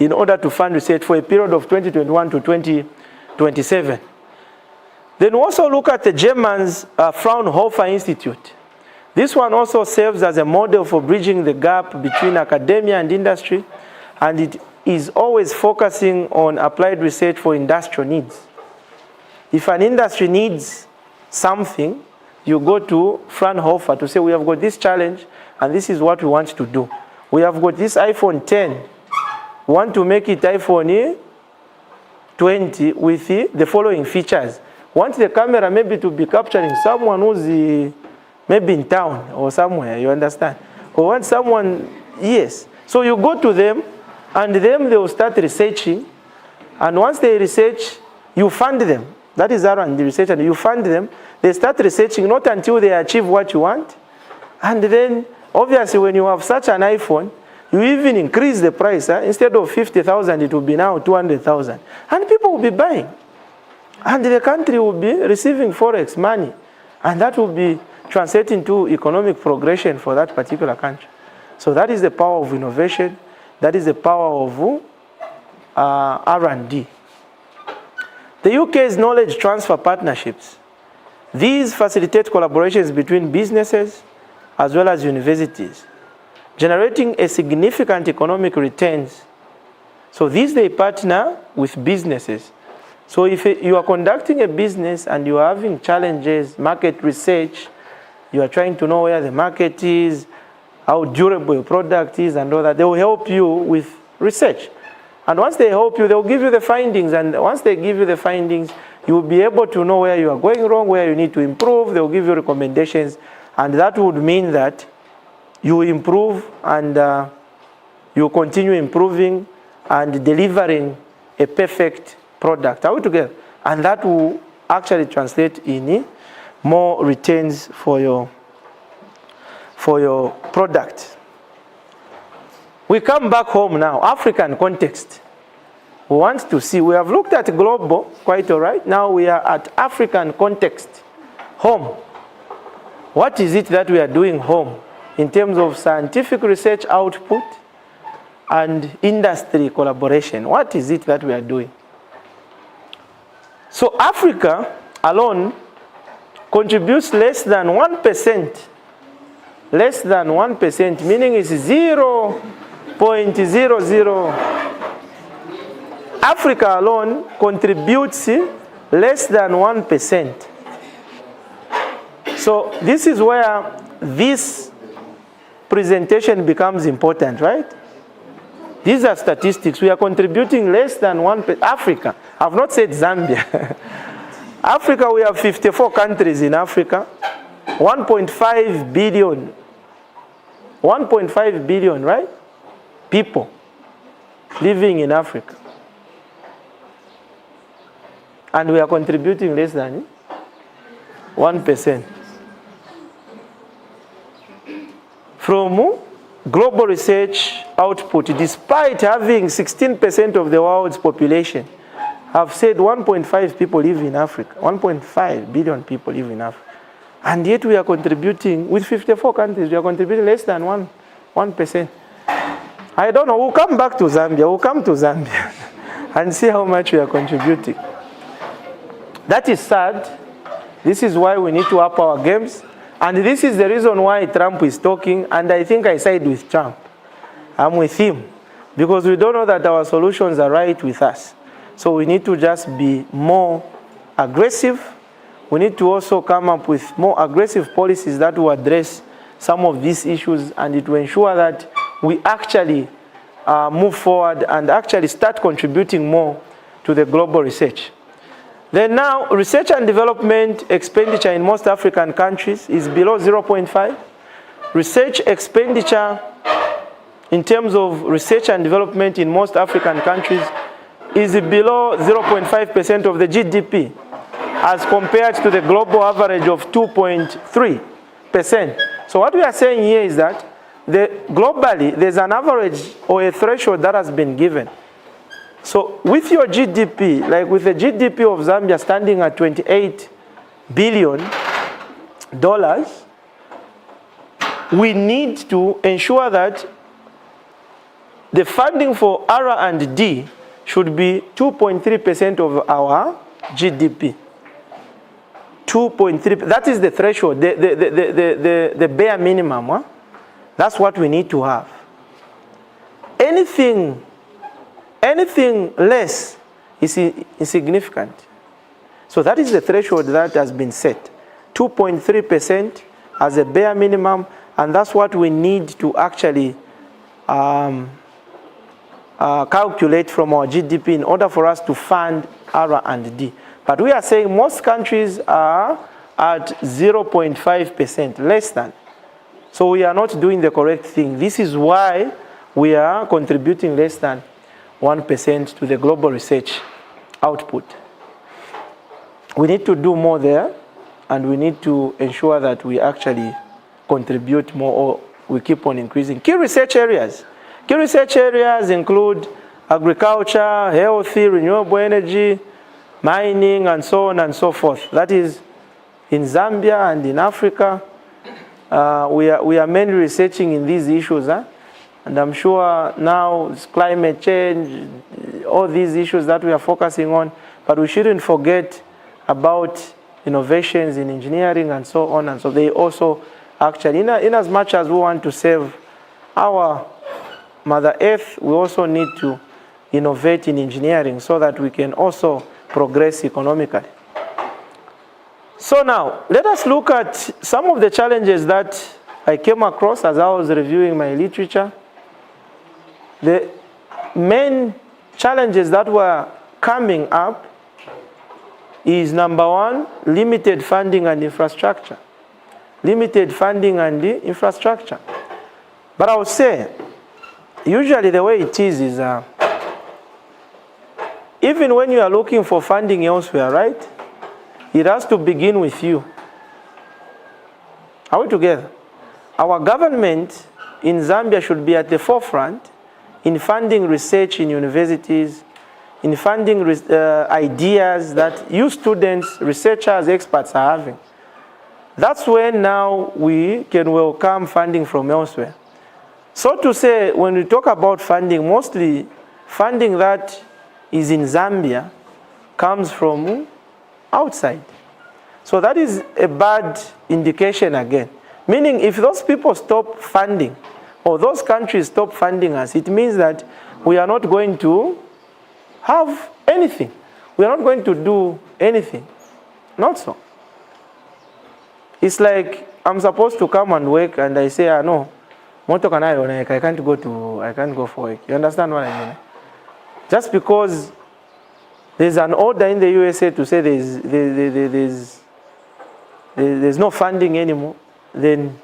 in order to fund research for a period of 2021 to 2027. Then also look at the Germans' Fraunhofer Institute. This one also serves as a model for bridging the gap between academia and industry, and it is always focusing on applied research for industrial needs. If an industry needs something, you go to Fraunhofer to say, we have got this challenge, and this is what we want to do. We have got this iPhone 10. We want to make it iPhone 20 with the following features. Want the camera maybe to be capturing someone who's maybe in town or somewhere, you understand? Or want someone, yes. So you go to them, and then they will start researching. And once they research, you fund them. That is R&D research, and you fund them. They start researching, not until they achieve what you want. And then, obviously, when you have such an iPhone, you even increase the price. Instead of 50,000, it will be now 200,000. And people will be buying. And the country will be receiving forex money. And that will be translating to economic progression for that particular country. So that is the power of innovation. That is the power of R&D. The UK's knowledge transfer partnerships. These facilitate collaborations between businesses as well as universities, generating a significant economic returns. So these they partner with businesses. So if you are conducting a business and you are having challenges, market research, you are trying to know where the market is, how durable your product is and all that, they will help you with research. And once they help you, they'll give you the findings. And once they give you the findings, you will be able to know where you are going wrong, where you need to improve. They'll give you recommendations. And that would mean that you improve and you continue improving and delivering a perfect product. Are we together? And that will actually translate in more returns for your product. We come back home now, African context. We want to see, we have looked at global, quite all right. Now we are at African context, home. What is it that we are doing home in terms of scientific research output and industry collaboration? What is it that we are doing? So Africa alone contributes less than 1%. Less than 1%, meaning it's 0.00. Africa alone contributes less than 1%. So this is where this presentation becomes important, right? These are statistics. We are contributing less than 1%. Africa. I've not said Zambia. Africa, we have 54 countries in Africa. 1.5 billion. 1.5 billion, right? People living in Africa. And we are contributing less than 1%. From global research output, despite having 16% of the world's population, I've said 1.5 people live in Africa. 1.5 billion people live in Africa. And yet we are contributing, with 54 countries, we are contributing less than 1%. I don't know, we'll come back to Zambia, we'll come to Zambia and see how much we are contributing. That is sad. This is why we need to up our games. And this is the reason why Trump is talking, and I think I side with Trump. I'm with him. Because we don't know that our solutions are right with us. So we need to just be more aggressive. We need to also come up with more aggressive policies that will address some of these issues, and it will ensure that we actually move forward and actually start contributing more to the global research. Then now, research and development expenditure in most African countries is below 0.5. Research expenditure in terms of research and development in most African countries is below 0.5% of the GDP, as compared to the global average of 2.3%. So what we are saying here is that globally, there's an average or a threshold that has been given. So with your GDP, like with the GDP of Zambia standing at $28 billion, we need to ensure that the funding for R&D should be 2.3% of our GDP. 2.3, that is the threshold, the bare minimum. Huh? That's what we need to have. Anything less is insignificant. So that is the threshold that has been set. 2.3% as a bare minimum, and that's what we need to actually calculate from our GDP in order for us to fund R&D. But we are saying most countries are at 0.5%, less than. So we are not doing the correct thing. This is why we are contributing less than 1% to the global research output. We need to do more there, and we need to ensure that we actually contribute more, or we keep on increasing. Key research areas. Key research areas include agriculture, healthy, renewable energy, mining, and so on and so forth. That is in Zambia and in Africa. We are mainly researching in these issues. And I'm sure now it's climate change, all these issues that we are focusing on, but we shouldn't forget about innovations in engineering and so on. And so they also actually, in as much as we want to save our Mother Earth, we also need to innovate in engineering so that we can also progress economically. So now, let us look at some of the challenges that I came across as I was reviewing my literature. The main challenges that were coming up is, number one, limited funding and infrastructure. Limited funding and infrastructure. But I would say, usually the way it is even when you are looking for funding elsewhere, right? It has to begin with you. Are we together? Our government in Zambia should be at the forefront in funding research in universities, in funding ideas that you students, researchers, experts are having. That's when now we can welcome funding from elsewhere. So to say, when we talk about funding, mostly funding that is in Zambia comes from outside. So that is a bad indication again. Meaning if those people stop funding, or those countries stop funding us, it means that we are not going to have anything. We are not going to do anything. Not so. It's like I'm supposed to come and work and I say, no, I can't go for work. You understand what I mean? Just because there's an order in the USA to say there's no funding anymore, then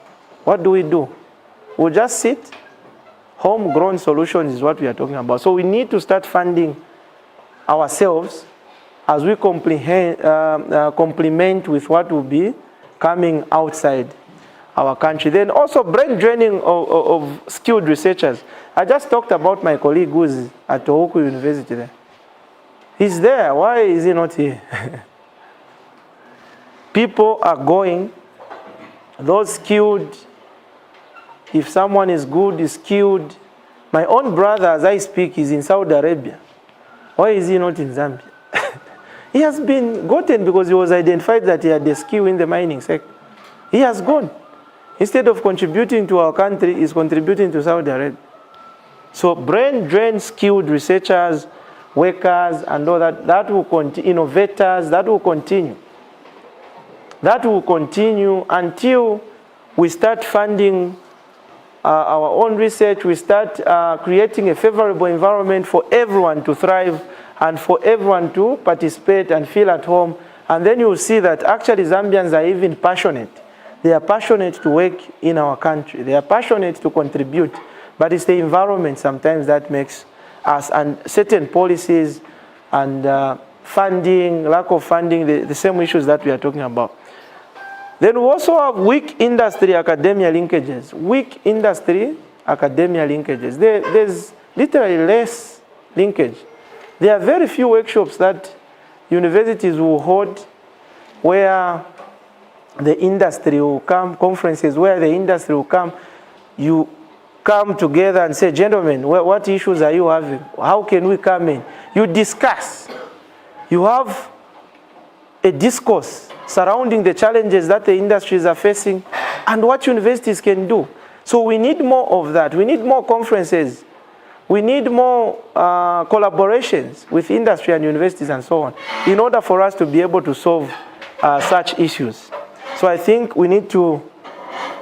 what do? We'll just sit. Homegrown solutions is what we are talking about. So we need to start funding ourselves as we complement with what will be coming outside our country. Then also brain draining of skilled researchers. I just talked about my colleague who's at Tohoku University there. He's there. Why is he not here? People are going, those skilled, if someone is good, is skilled. My own brother, as I speak, is in Saudi Arabia. Why is he not in Zambia? He has been gotten because he was identified that he had a skill in the mining sector. He has gone. Instead of contributing to our country, he's contributing to Saudi Arabia. So brain drain skilled researchers, workers, and all that, that will continue, innovators, that will continue. That will continue until we start funding our own research, we start creating a favorable environment for everyone to thrive and for everyone to participate and feel at home. And then you'll see that actually Zambians are even passionate. They are passionate to work in our country. They are passionate to contribute. But it's the environment sometimes that makes us, and certain policies and funding, lack of funding, the same issues that we are talking about. Then we also have weak industry-academia linkages. Weak industry-academia linkages. There's literally less linkage. There are very few workshops that universities will hold where the industry will come, conferences where the industry will come. You come together and say, gentlemen, what issues are you having? How can we come in? You discuss. You have a discourse surrounding the challenges that the industries are facing and what universities can do. So we need more of that. We need more conferences. We need more collaborations with industry and universities and so on in order for us to be able to solve such issues. So I think we need to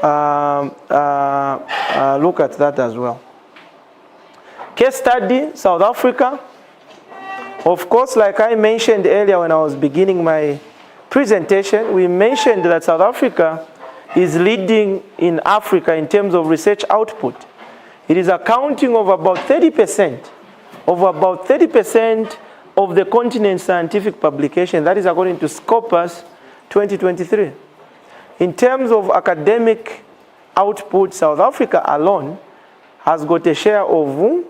look at that as well. Case study, South Africa. Of course, like I mentioned earlier when I was beginning my presentation, we mentioned that South Africa is leading in Africa in terms of research output. It is accounting of about 30% of the continent's scientific publication. That is according to Scopus 2023. In terms of academic output, South Africa alone has got a share of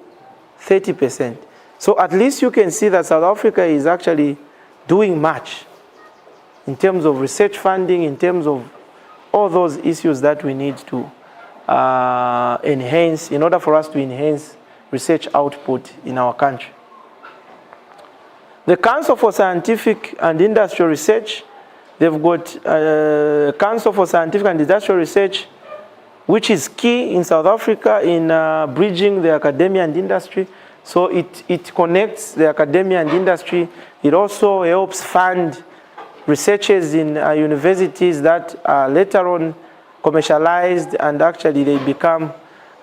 30%. So at least you can see that South Africa is actually doing much in terms of research funding, in terms of all those issues that we need to enhance in order for us to enhance research output in our country. The Council for Scientific and Industrial Research, they've got Council for Scientific and Industrial Research, which is key in South Africa in bridging the academia and industry. So it connects the academia and industry. It also helps fund researches in universities that are later on commercialized and actually they become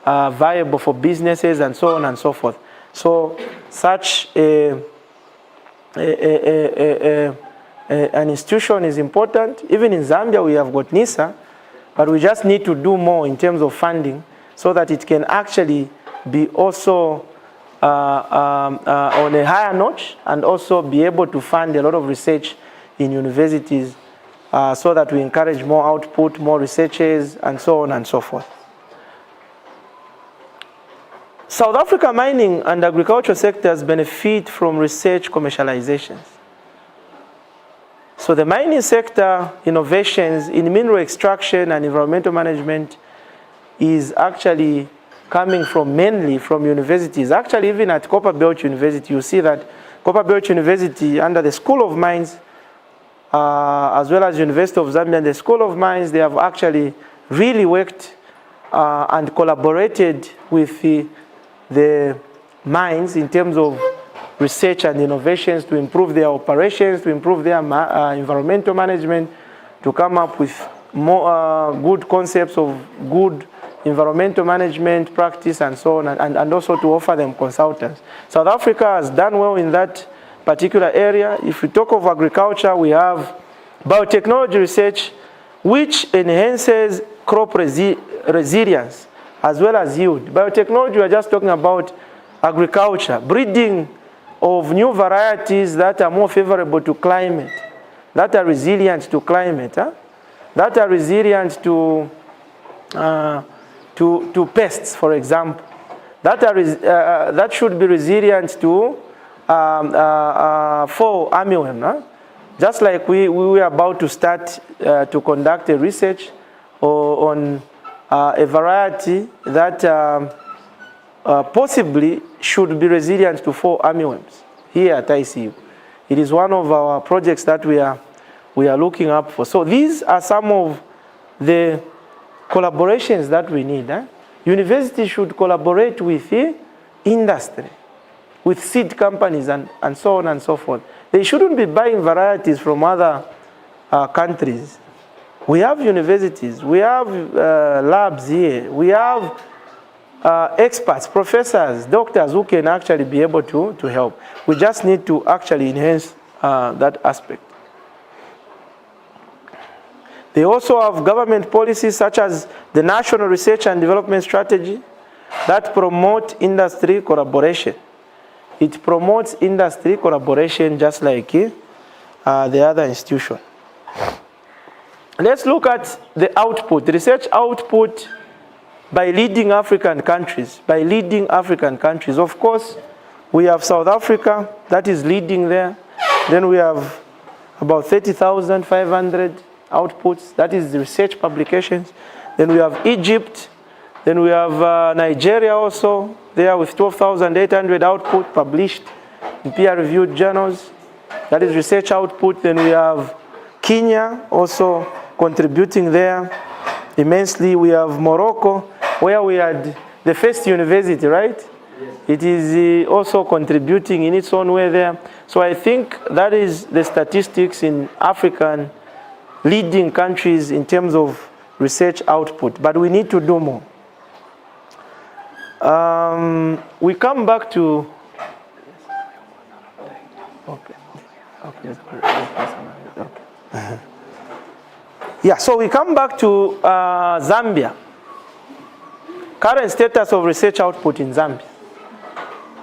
viable for businesses and so on and so forth. So such an institution is important. Even in Zambia we have got NISA, but we just need to do more in terms of funding so that it can actually be also on a higher notch and also be able to fund a lot of research in universities so that we encourage more output, more researchers, and so on and so forth. South Africa mining and agricultural sectors benefit from research commercializations. So the mining sector innovations in mineral extraction and environmental management is actually coming from mainly from universities. Actually, even at Copperbelt University, you see that Copperbelt University under the School of Mines, as well as University of Zambia and the School of Mines, they have actually really worked and collaborated with the mines in terms of research and innovations to improve their operations, to improve their environmental management, to come up with more good concepts of good environmental management practice and so on, and also to offer them consultants. South Africa has done well in that particular area. If we talk of agriculture, we have biotechnology research, which enhances crop resilience as well as yield. Biotechnology, we are just talking about agriculture, breeding of new varieties that are more favorable to climate, that are resilient to climate, that are resilient to pests, for example, that should be resilient to fall armyworm. Just like we were about to start to conduct a research on a variety that possibly should be resilient to fall armyworms here at ICU. It is one of our projects that we are looking up for. So these are some of the collaborations that we need. Universities should collaborate with industry, with seed companies and so on and so forth. They shouldn't be buying varieties from other countries. We have universities, we have labs here, we have experts, professors, doctors who can actually be able to help. We just need to actually enhance that aspect. They also have government policies such as the National Research and Development Strategy that promote industry collaboration. It promotes industry collaboration just like the other institution. Let's look at the output, the research output by leading African countries. By leading African countries, of course, we have South Africa that is leading there. Then we have about 30,500 outputs, that is the research publications. Then we have Egypt. Then we have Nigeria also there with 12,800 output published in peer-reviewed journals. That is research output. Then we have Kenya also contributing there immensely. We have Morocco, where we had the first university, right? It is also contributing in its own way there. So I think that is the statistics in African leading countries in terms of research output, but we need to do more. We come back to, yeah, so we come back to Zambia. Current status of research output in Zambia.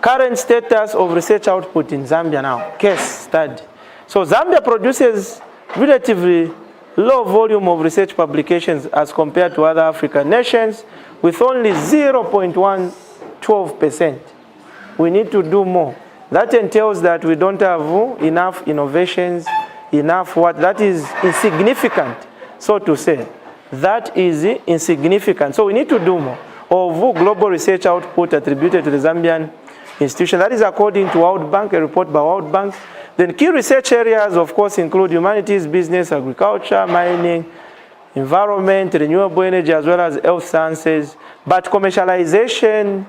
Current status of research output in Zambia now, case study. So Zambia produces relatively low volume of research publications as compared to other African nations with only 0.112%. We need to do more. That entails that we don't have enough innovations, enough what, that is insignificant, so to say. That is insignificant. So we need to do more. Of global research output attributed to the Zambian institution. That is according to World Bank, a report by World Bank. Then key research areas, of course, include humanities, business, agriculture, mining, environment, renewable energy, as well as health sciences. But commercialization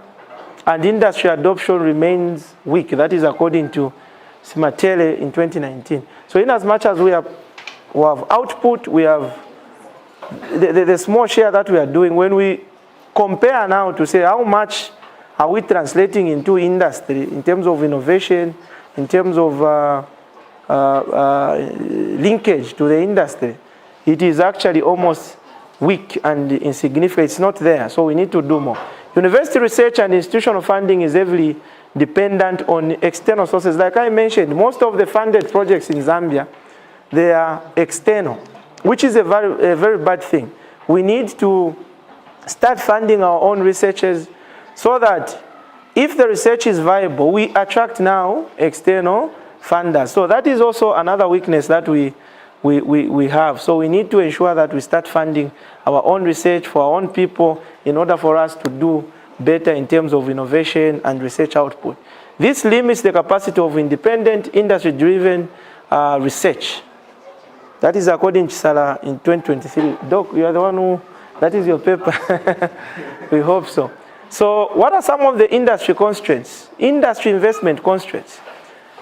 and industry adoption remains weak. That is according to Simatele in 2019. So in as much as we have output, we have the small share that we are doing. When we compare now to say how much are we translating into industry in terms of innovation, in terms of linkage to the industry, it is actually almost weak and insignificant. It's not there, so we need to do more. University research and institutional funding is heavily dependent on external sources. Like I mentioned, most of the funded projects in Zambia, they are external, which is a very bad thing. We need to start funding our own researchers so that if the research is viable, we attract now external funders. So that is also another weakness that we have. So we need to ensure that we start funding our own research for our own people in order for us to do better in terms of innovation and research output. This limits the capacity of independent, industry-driven research. That is according to Chisala in 2023. Doc, you are the one who, that is your paper. We hope so. So what are some of the industry constraints? Industry investment constraints.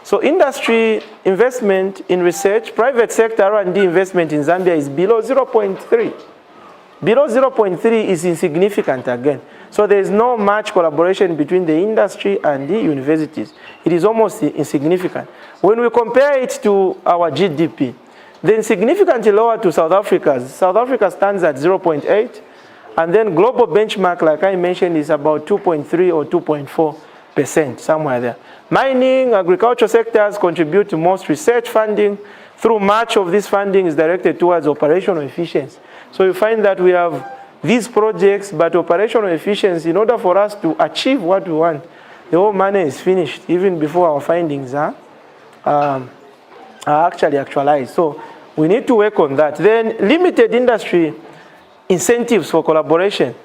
So industry investment in research, private sector R&D investment in Zambia is below 0.3. Below 0.3 is insignificant again. So there is no much collaboration between the industry and the universities. It is almost insignificant. When we compare it to our GDP, then significantly lower to South Africa's. South Africa stands at 0.8. And then global benchmark, like I mentioned, is about 2.3 or 2.4%, somewhere there. Mining, agriculture sectors contribute to most research funding. Through much of this funding is directed towards operational efficiency. So you find that we have these projects, but operational efficiency, in order for us to achieve what we want, the whole money is finished, even before our findings are actually actualized. So we need to work on that. Then limited industry incentives for collaboration.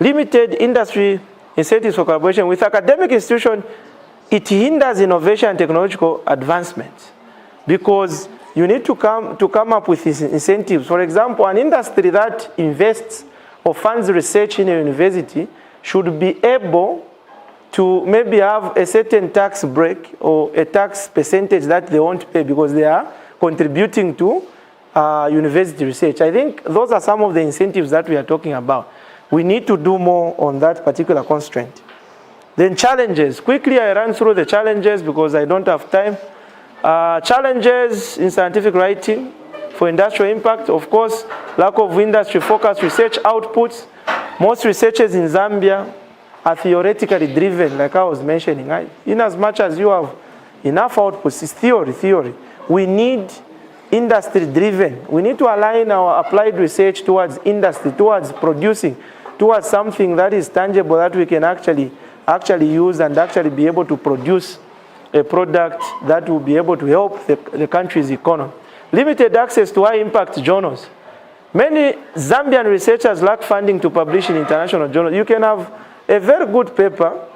Limited industry incentives for collaboration with academic institutions it hinders innovation and technological advancement, because you need to come up with incentives. For example, an industry that invests or funds research in a university should be able to maybe have a certain tax break or a tax percentage that they won't pay because they are contributing to university research. I think those are some of the incentives that we are talking about. We need to do more on that particular constraint. Then challenges. Quickly, I ran through the challenges because I don't have time. Challenges in scientific writing for industrial impact. Of course, lack of industry-focused research outputs. Most researchers in Zambia are theoretically driven, like I was mentioning. In as much as you have enough outputs, it's theory. We need industry-driven. We need to align our applied research towards industry, towards producing, towards something that is tangible that we can actually use and actually be able to produce a product that will be able to help the country's economy. Limited access to high-impact journals. Many Zambian researchers lack funding to publish in international journals. You can have a very good paper,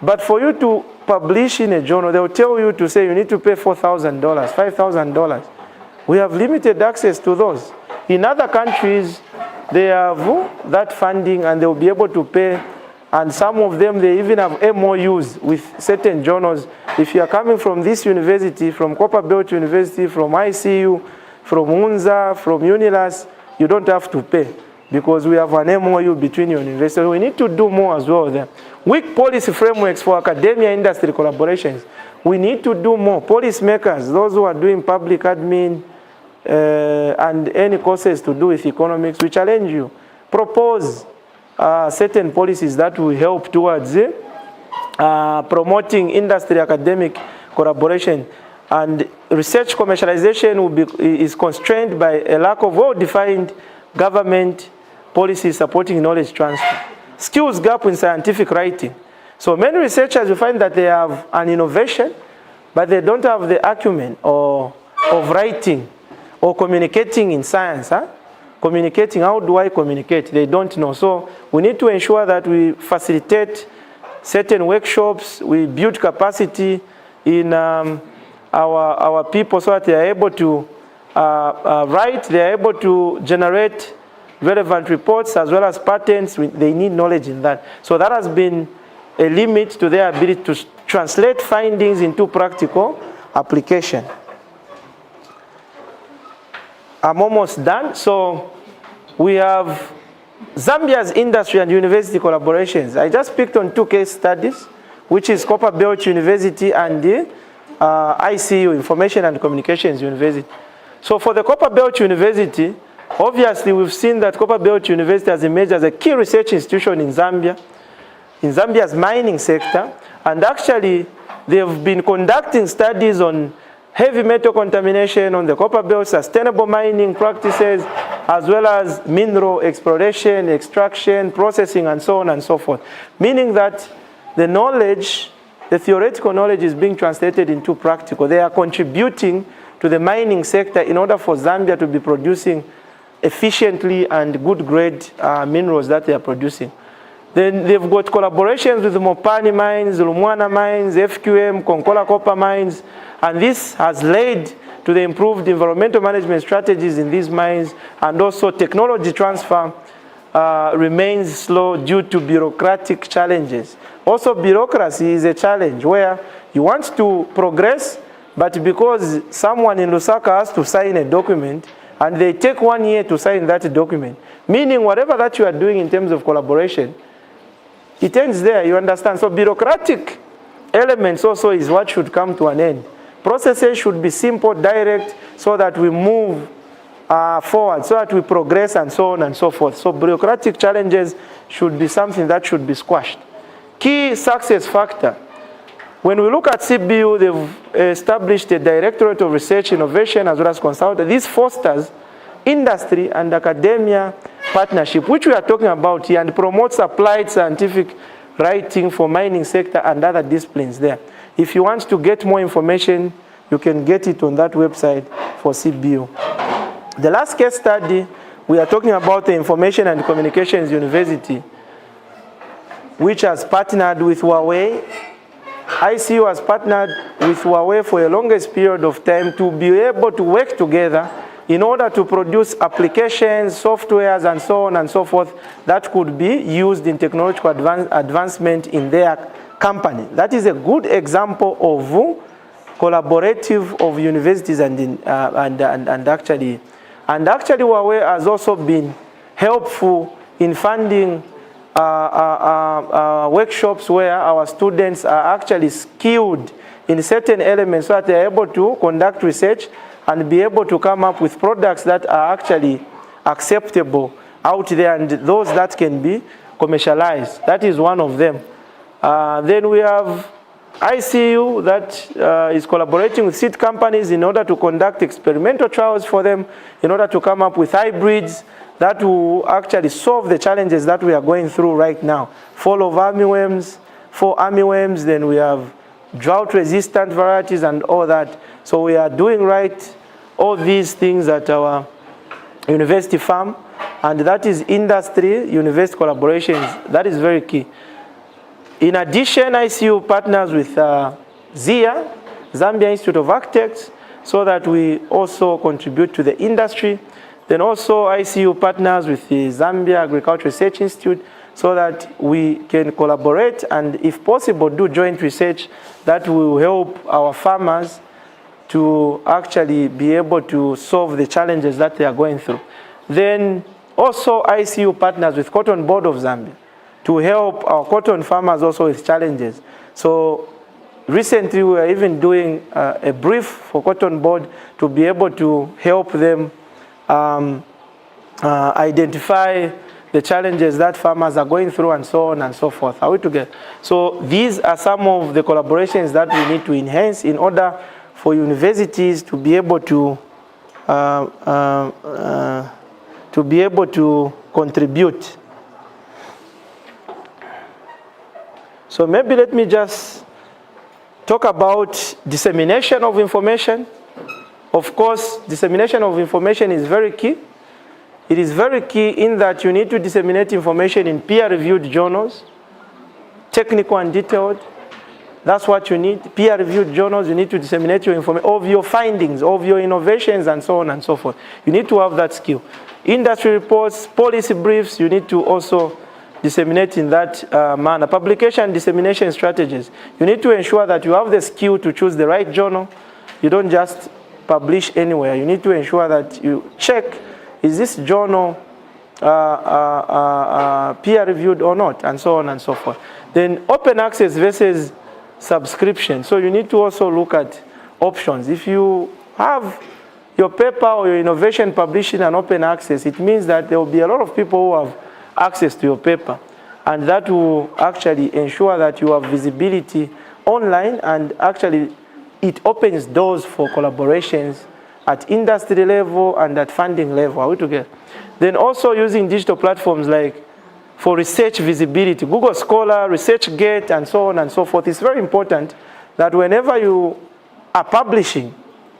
but for you to publish in a journal, they will tell you to say you need to pay $4,000, $5,000. We have limited access to those. In other countries, they have that funding and they will be able to pay. And some of them, they even have MOUs with certain journals. If you are coming from this university, from Copperbelt University, from ICU, from UNZA, from UNILAS, you don't have to pay because we have an MOU between your universities. We need to do more as well there. Weak policy frameworks for academia industry collaborations. We need to do more. Policymakers, those who are doing public admin and any courses to do with economics, we challenge you. Propose certain policies that will help towards promoting industry academic collaboration. And research commercialization is constrained by a lack of well-defined government policies supporting knowledge transfer. Skills gap in scientific writing. So many researchers will find that they have an innovation, but they don't have the acumen of writing or communicating in science. Communicating, how do I communicate? They don't know. So we need to ensure that we facilitate certain workshops, we build capacity in our people so that they are able to write, they are able to generate relevant reports as well as patents. They need knowledge in that. So that has been a limit to their ability to translate findings into practical application. I'm almost done. So we have Zambia's industry and university collaborations. I just picked on 2 case studies, which is Copperbelt University and the ICU, Information and Communications University. So for the Copperbelt University, obviously we've seen that Copperbelt University has emerged as a key research institution in Zambia, in Zambia's mining sector, and actually they've been conducting studies on heavy metal contamination on the Copperbelt, sustainable mining practices, as well as mineral exploration, extraction, processing, and so on and so forth. Meaning that the knowledge, the theoretical knowledge is being translated into practical. They are contributing to the mining sector in order for Zambia to be producing efficiently and good grade minerals that they are producing. Then they've got collaborations with the Mopani mines, Lumwana mines, FQM, Konkola copper mines, and this has led to the improved environmental management strategies in these mines, and also technology transfer remains slow due to bureaucratic challenges. Also, bureaucracy is a challenge where you want to progress, but because someone in Lusaka has to sign a document, and they take 1 year to sign that document, meaning whatever that you are doing in terms of collaboration, it ends there, you understand? So bureaucratic elements also is what should come to an end. Processes should be simple, direct, so that we move forward, so that we progress and so on and so forth. So bureaucratic challenges should be something that should be squashed. Key success factor. When we look at CBU, they've established a Directorate of Research, Innovation, as well as Consulting. This fosters industry and academia partnership, which we are talking about here, and promotes applied scientific writing for mining sector and other disciplines there. If you want to get more information, you can get it on that website for CBU. The last case study, we are talking about the Information and Communications University, which has partnered with Huawei ICU has partnered with Huawei for a longest period of time to be able to work together in order to produce applications, softwares, and so on and so forth that could be used in technological advancement in their company. That is a good example of collaborative of universities and actually Huawei has also been helpful in funding workshops where our students are actually skilled in certain elements so that they are able to conduct research and be able to come up with products that are actually acceptable out there and those that can be commercialized. That is one of them. Then we have ICU that is collaborating with seed companies in order to conduct experimental trials for them, in order to come up with hybrids that will actually solve the challenges that we are going through right now. For armyworms, then we have drought-resistant varieties and all that. So we are doing all these things at our university farm, and that is industry-university collaborations. That is very key. In addition, ICU partners with ZIA, Zambia Institute of Architects, so that we also contribute to the industry. Then also ICU partners with the Zambia Agricultural Research Institute so that we can collaborate and, if possible, do joint research that will help our farmers to actually be able to solve the challenges that they are going through. Then also ICU partners with Cotton Board of Zambia to help our cotton farmers also with challenges. So recently we are even doing a brief for Cotton Board to be able to help them identify the challenges that farmers are going through and so on and so forth. Are we together? So these are some of the collaborations that we need to enhance in order for universities to be able to contribute. So maybe let me just talk about dissemination of information. Of course, dissemination of information is very key. It is very key in that you need to disseminate information in peer-reviewed journals, technical and detailed. That's what you need. Peer-reviewed journals, you need to disseminate your information of your findings, of your innovations, and so on and so forth. You need to have that skill. Industry reports, policy briefs, you need to also disseminate in that manner. Publication dissemination strategies. You need to ensure that you have the skill to choose the right journal. You don't just publish anywhere. You need to ensure that you check, is this journal peer-reviewed or not, and so on and so forth. Then open access versus subscription. So you need to also look at options. If you have your paper or your innovation published in an open access, it means that there will be a lot of people who have access to your paper, and that will actually ensure that you have visibility online, and actually it opens doors for collaborations at industry level and at funding level. Are we together? Then also using digital platforms like for research visibility, Google Scholar, ResearchGate, and so on and so forth. It's very important that whenever you are publishing,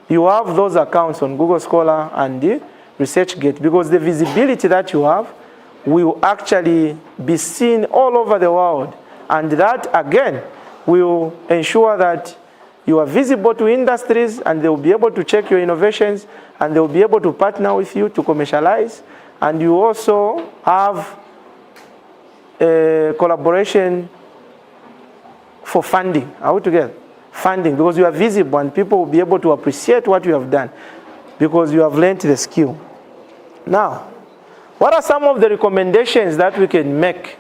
you have those accounts on Google Scholar and the ResearchGate, because the visibility that you have will actually be seen all over the world. And that, again, will ensure that you are visible to industries, and they will be able to check your innovations, and they will be able to partner with you to commercialize. And you also have a collaboration for funding. Are we together? Funding, because you are visible and people will be able to appreciate what you have done because you have learned the skill. Now, what are some of the recommendations that we can make?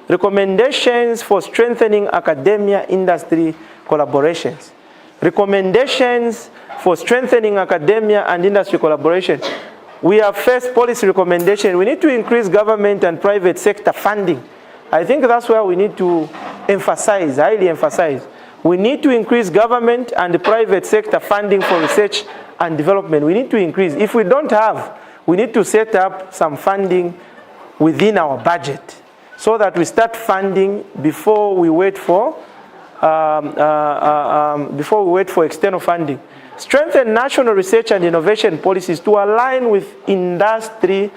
Recommendations for strengthening academia-industry collaborations. Recommendations for strengthening academia and industry collaboration. We have first policy recommendation. We need to increase government and private sector funding. I think that's where we need to emphasize, highly emphasize. We need to increase government and private sector funding for research and development. We need to increase. If we don't have, we need to set up some funding within our budget so that we start funding before we wait for external funding. Strengthen national research and innovation policies to align with industry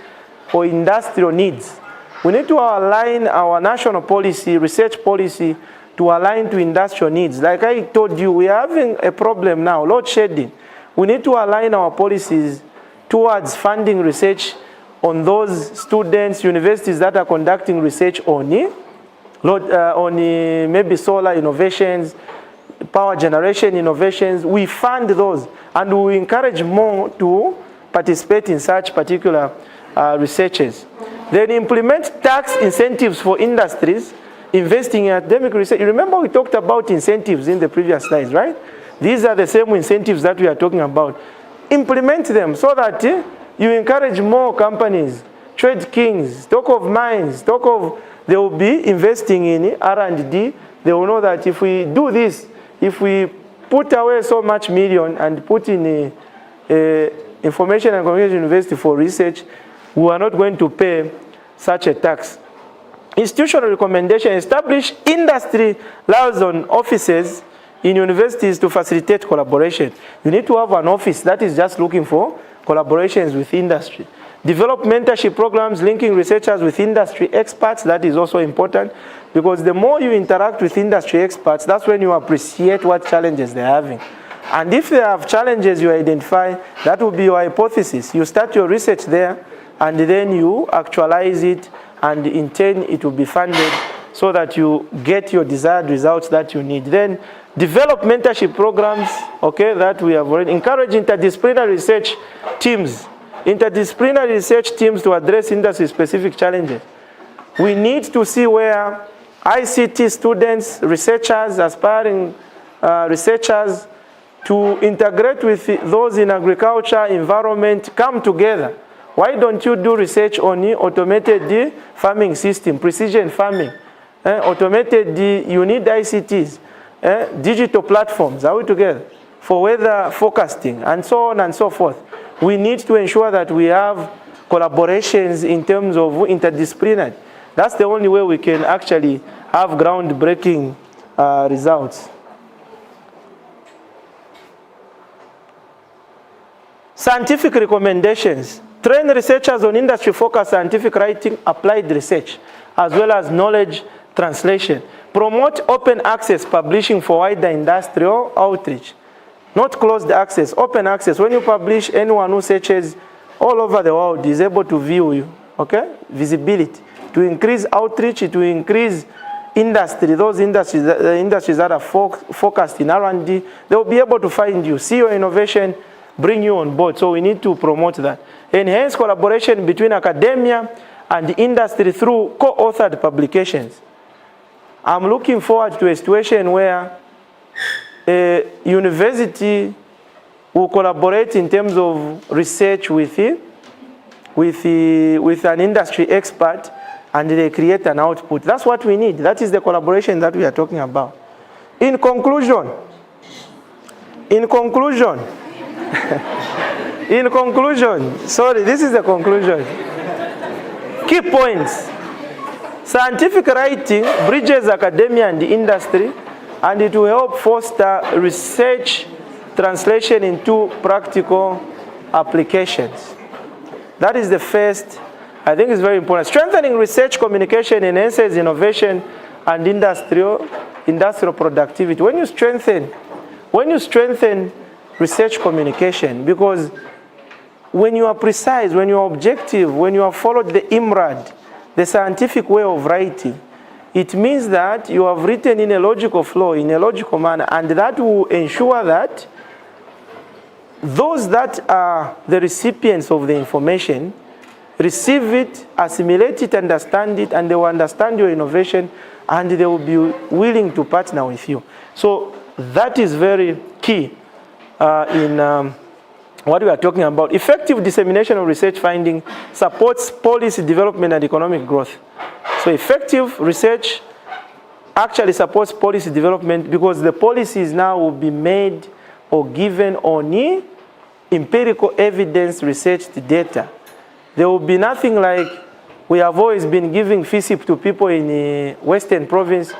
or industrial needs. We need to align our national policy, research policy, to align to industrial needs. Like I told you, we are having a problem now, load shedding. We need to align our policies towards funding research on those students, universities that are conducting research on maybe solar innovations, power generation innovations. We fund those, and we encourage more to participate in such particular researches. Then implement tax incentives for industries investing in academic research. You remember we talked about incentives in the previous slides, right? These are the same incentives that we are talking about. Implement them so that you encourage more companies, trade kings, talk of mines, talk of, they will be investing in R&D. They will know that if we do this, if we put away so much million and put in Information and Communication University for research, we are not going to pay such a tax. Institutional recommendation, establish industry liaison offices in universities to facilitate collaboration. You need to have an office that is just looking for collaborations with industry. Develop mentorship programs linking researchers with industry experts. That is also important, because the more you interact with industry experts, that's when you appreciate what challenges they're having. And if they have challenges you identify, that will be your hypothesis. You start your research there, and then you actualize it, and in turn it will be funded so that you get your desired results that you need. Then develop mentorship programs, okay, that we have already. Encourage interdisciplinary research teams. Interdisciplinary research teams to address industry-specific challenges. We need to see where ICT students, researchers, aspiring researchers, to integrate with those in agriculture, environment, come together. Why don't you do research on the automated farming system, precision farming, automated, you need ICTs, digital platforms, are we together? For weather forecasting, and so on and so forth. We need to ensure that we have collaborations in terms of interdisciplinary. That's the only way we can actually have groundbreaking results. Scientific recommendations. Train researchers on industry-focused scientific writing, applied research, as well as knowledge translation. Promote open access publishing for wider industrial outreach. Not closed access, open access. When you publish, anyone who searches all over the world is able to view you, okay? Visibility. To increase outreach, to increase industry, those industries, the industries that are focused in R&D, they will be able to find you, see your innovation, bring you on board. So we need to promote that. Enhance collaboration between academia and industry through co-authored publications. I'm looking forward to a situation where a university will collaborate in terms of research with an industry expert, and they create an output. That's what we need. That is the collaboration that we are talking about. In conclusion, sorry, this is the conclusion. Key points. Scientific writing bridges academia and industry, and it will help foster research translation into practical applications. That is the first, I think it's very important. Strengthening research communication enhances innovation and industrial productivity. When you strengthen research communication, because when you are precise, when you are objective, when you have followed the IMRAD, the scientific way of writing, it means that you have written in a logical flow, in a logical manner, and that will ensure that those that are the recipients of the information receive it, assimilate it, understand it, and they will understand your innovation, and they will be willing to partner with you. So that is very key in what we are talking about. Effective dissemination of research finding supports policy development and economic growth. So effective research actually supports policy development, because the policies now will be made or given on empirical evidence researched data. There will be nothing like we have always been giving FISIP to people in the Western province,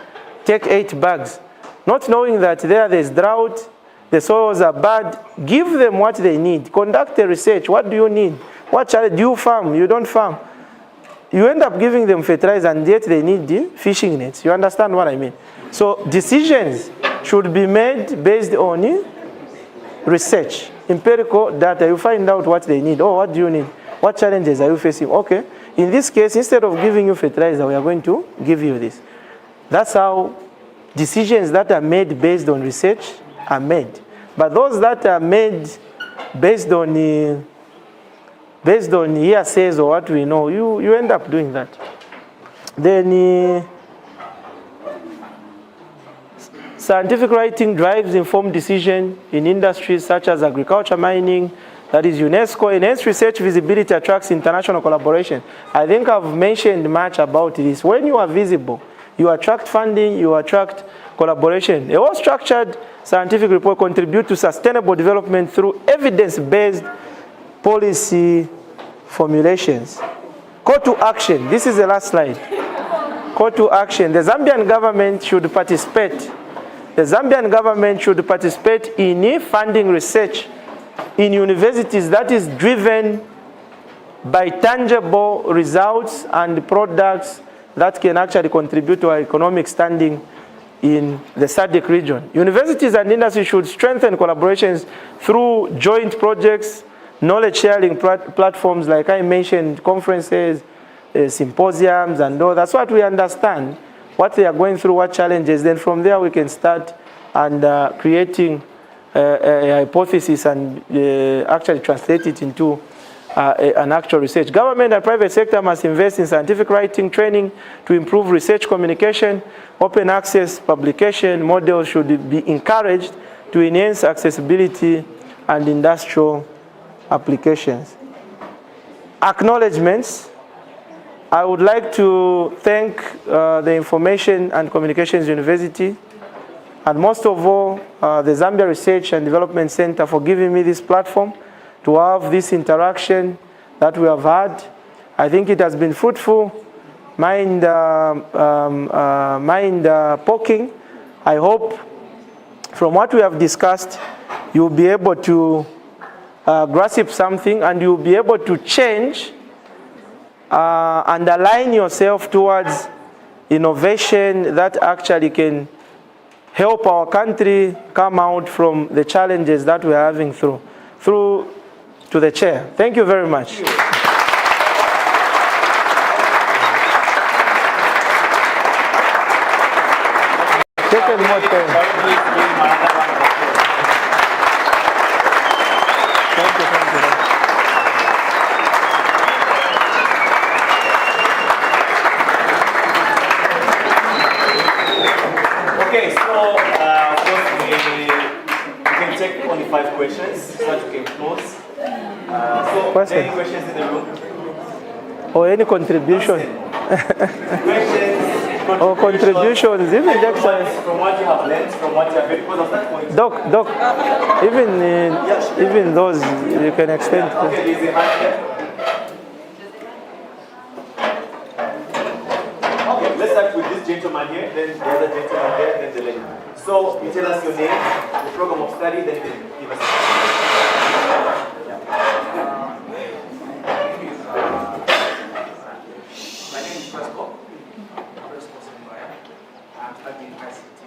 take 8 bags, not knowing that there's drought, the soils are bad. Give them what they need. Conduct the research. What do you need? What challenge? Do you farm? You don't farm. you end up giving them fertilizer and yet they need the fishing nets. You understand what I mean? So decisions should be made based on research, empirical data. You find out what they need. Oh, what do you need? What challenges are you facing? Okay, in this case, instead of giving you fertilizer, we are going to give you this. That's how decisions that are made based on research are made. But those that are made based on hearsays or what we know, you end up doing that. Then scientific writing drives informed decision in industries such as agriculture, mining, that is UNESCO. Enhanced research visibility attracts international collaboration. I think I've mentioned much about this. When you are visible, you attract funding, you attract collaboration. A well-structured scientific report contributes to sustainable development through evidence-based policy formulations. Call to action. This is the last slide. Call to action. The Zambian government should participate. The Zambian government should participate in funding research in universities that is driven by tangible results and products that can actually contribute to our economic standing in the SADC region. Universities and industry should strengthen collaborations through joint projects, knowledge sharing platforms like I mentioned, conferences, symposiums and all. That's what we understand, what they are going through, what challenges. Then from there we can start and creating a hypothesis and actually translate it into an actual research. Government and private sector must invest in scientific writing training to improve research communication. Open access publication models should be encouraged to enhance accessibility and industrial applications. Acknowledgements. I would like to thank the Information and Communications University, and most of all, the Zambia Research and Development Center for giving me this platform to have this interaction that we have had. I think it has been fruitful, mind poking. I hope from what we have discussed, you'll be able to grasp something and you'll be able to change and align yourself towards innovation that actually can help our country come out from the challenges that we're having through to the chair. Thank you very much. Take more time. Thank you. Okay, so of course we can take only 5 questions so that we can close. So any questions in the room? Or any contribution? Questions? Or contributions, even from what you have learned, from what you have read, because of that point. Doc, even those you can extend. Okay, there's a hand here. Okay, let's start with this gentleman here, then the other gentleman there, then the lady. So you tell us your name, the program of study, then give us. My name is Pascal. I'm studying ICT.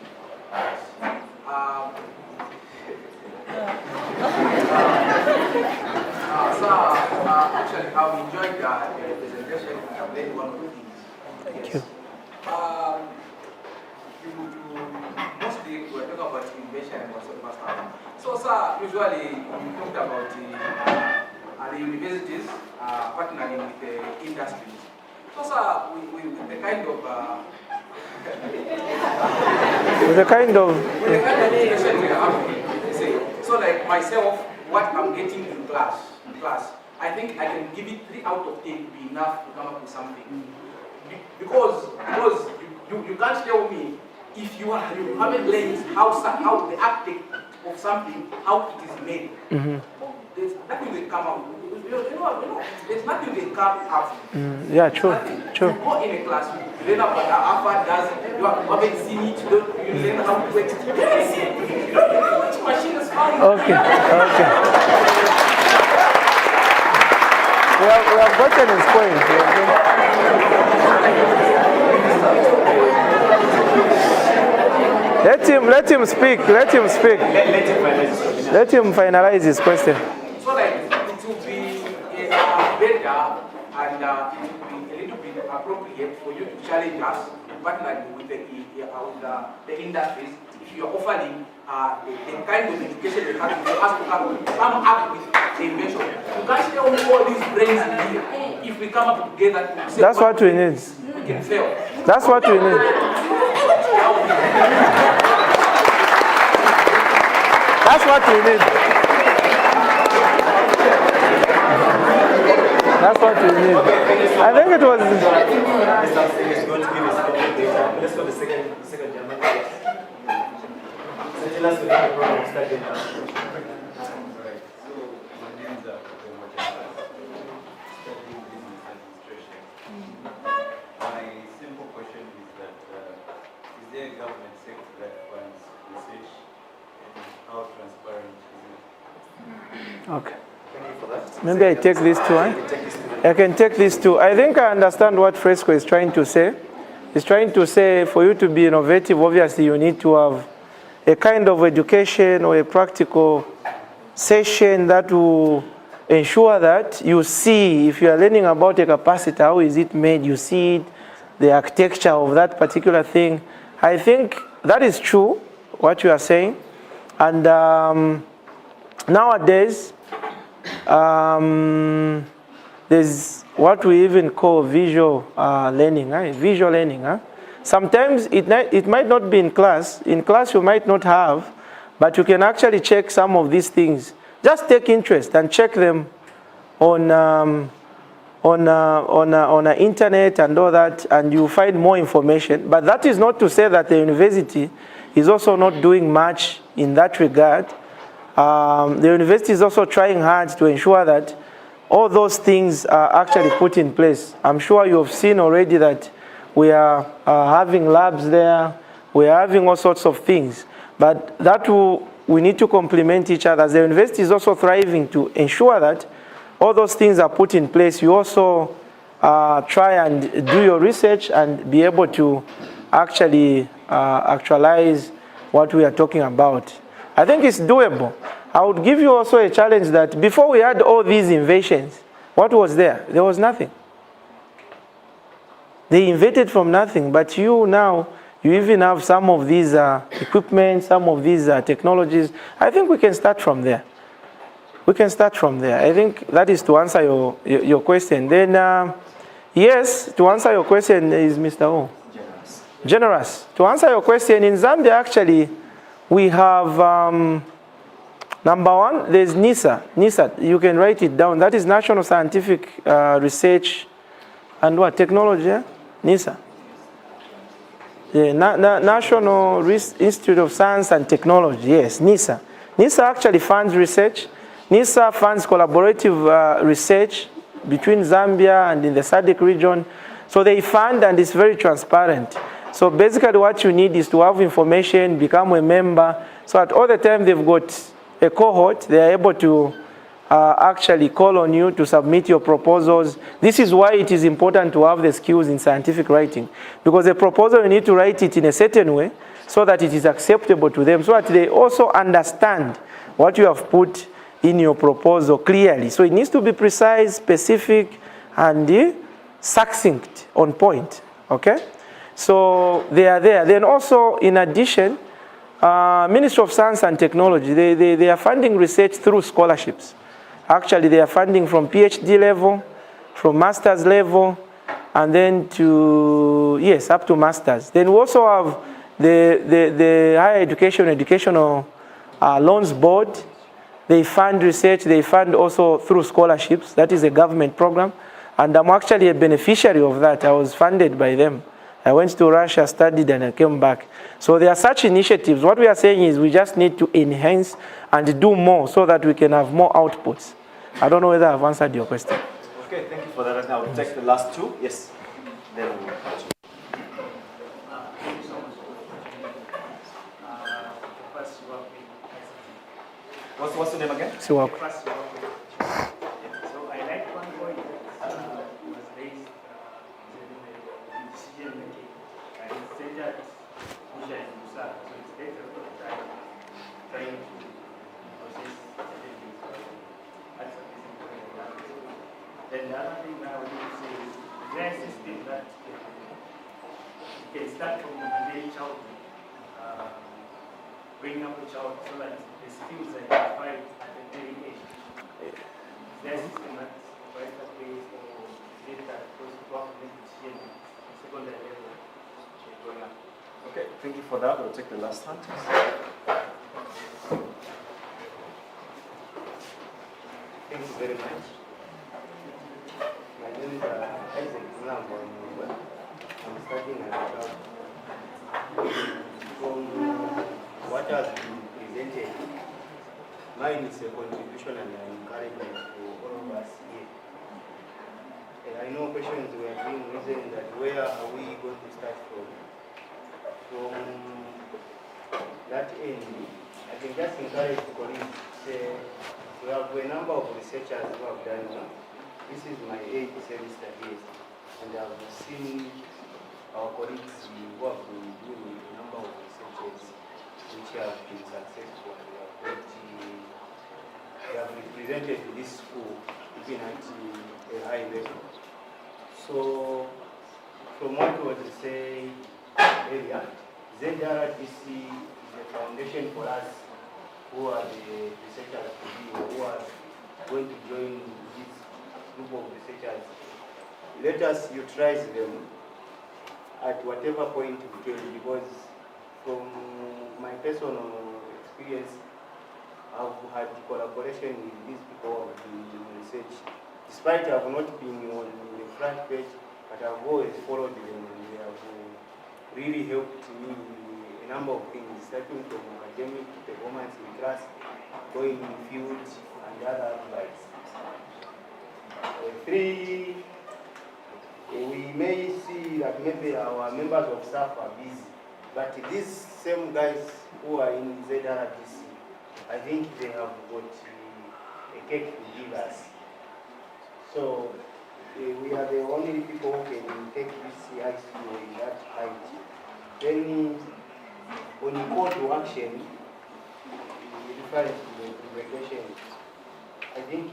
Actually, I've enjoyed the presentation and I've learned one of the things. Thank you. Mostly we're talking about innovation and also the stuff. So, sir, usually you talked about the universities partnering with the industries. So, sir, with the kind of innovation we are having, so like myself, what I'm getting in class, I think I can give it 3 out of 10 to be enough to come up with something. Because you can't tell me if you haven't learned how the architect of something, how it is made. There's nothing they come out. There's nothing they come out. Yeah, true. You go in a class, you learn about how Alpha does, you haven't seen it, you learn how to work. You can't see it. You don't know which machine is found. Okay. We have gotten his point. Let him speak. Let him speak. Let him finalize his question. So like it will be better and it will be a little bit appropriate for you to challenge us, partner with the industries, if you are offering the kind of education they have for us to come up with the invention. You can't tell me all these brains in here. If we come up together, that's what we need. We can fail. That's what we need. That's what we need. That's what we need. I think it was. Let's go to the second German. So tell us when the program started. Right. So my name is My simple question is that is there a government sector that funds research and how transparent is it? Okay. Thank you for that. Maybe I take this too. I can take this too. I think I understand what Fresco is trying to say. He's trying to say for you to be innovative, obviously you need to have a kind of education or a practical session that will ensure that you see, if you are learning about a capacitor, how is it made, you see it, the architecture of that particular thing. I think that is true, what you are saying. And nowadays, there's what we even call visual learning, right? Visual learning. Huh? Sometimes it might not be in class. In class you might not have, but you can actually check some of these things. Just take interest and check them on internet and all that, and you find more information. But that is not to say that the university is also not doing much in that regard. The university is also trying hard to ensure that all those things are actually put in place. I'm sure you have seen already that we are having labs there, we are having all sorts of things. But that we need to complement each other. The university is also thriving to ensure that all those things are put in place. You also try and do your research and be able to actually actualize what we are talking about. I think it's doable. I would give you also a challenge that before we had all these inventions, what was there? There was nothing. They invented from nothing, but you now, you even have some of these equipment, some of these technologies. I think we can start from there. We can start from there. I think that is to answer your question. Then, yes, to answer your question is Mr. O. Generous. To answer your question, in Zambia, actually, we have, number one, there's NISA. NISA, you can write it down. That is National Scientific Research and what? Technology, yeah? NISA. The National Institute of Science and Technology, yes, NISA. NISA actually funds research. NISA funds collaborative research between Zambia and in the SADC region. So they fund, and it's very transparent. So basically what you need is to have information, become a member, so at all the time they've got a cohort, they are able to actually call on you to submit your proposals. This is why it is important to have the skills in scientific writing, because the proposal, you need to write it in a certain way so that it is acceptable to them, so that they also understand what you have put in your proposal clearly. So it needs to be precise, specific, and succinct, on point, okay? So they are there. Then also, in addition, Ministry of Science and Technology, they are funding research through scholarships. Actually, they are funding from PhD level, from master's level, and then to, yes, up to master's. Then we also have the Higher Educational Loans Board. They fund research, they fund also through scholarships. That is a government program. And I'm actually a beneficiary of that. I was funded by them. I went to Russia, studied, and I came back. So there are such initiatives. What we are saying is we just need to enhance and do more so that we can have more outputs. I don't know whether I've answered your question. Okay, thank you for that. Now we'll take the last two. Yes. Then we'll continue. Thank you so much for the first work with What's the name again? Siwako. first work with So I like one point that was raised that Musha is Musala, so it's takes a lot of time trying to process certain things. That's a basic point. Then the other thing I would say is there is a system that you can start from the early childhood, bringing up the child so that the skills are identified at an early age. Is there a system that provides that way, or is it that those who have made decisions at secondary level growing up? Okay, thank you for that. We'll take the last hand. Thank you very much. My name is Isaac Mlambo. I'm studying at from what has been presented. Mine is a contribution and an encouragement to all of us here. And I know questions were being raised that where are we going to start from? From that end, I can just encourage colleagues to say, we have a number of researchers who have done well. This is my 8th semester here, and I've seen our colleagues who have been doing a number of researches which have been successful. They have represented this school even at a high level. So, from what was said earlier, ZRDC is a foundation for us who are the researchers to be, or who are going to join this group of researchers. Let us utilize them at whatever point we can, because from my personal experience, I've had collaboration with these people who have been doing research. Despite I have not been on the front page, but I've always followed them, and they have really helped me in a number of things, starting from academic performance in class, going in field, and other advice. Three, we may see that maybe our members of staff are busy, but these same guys who are in ZRDC, I think they have got a cake to give us. So we are the only people who can take this ICU in that height. Then when you call to action, you refer to the implementation. I think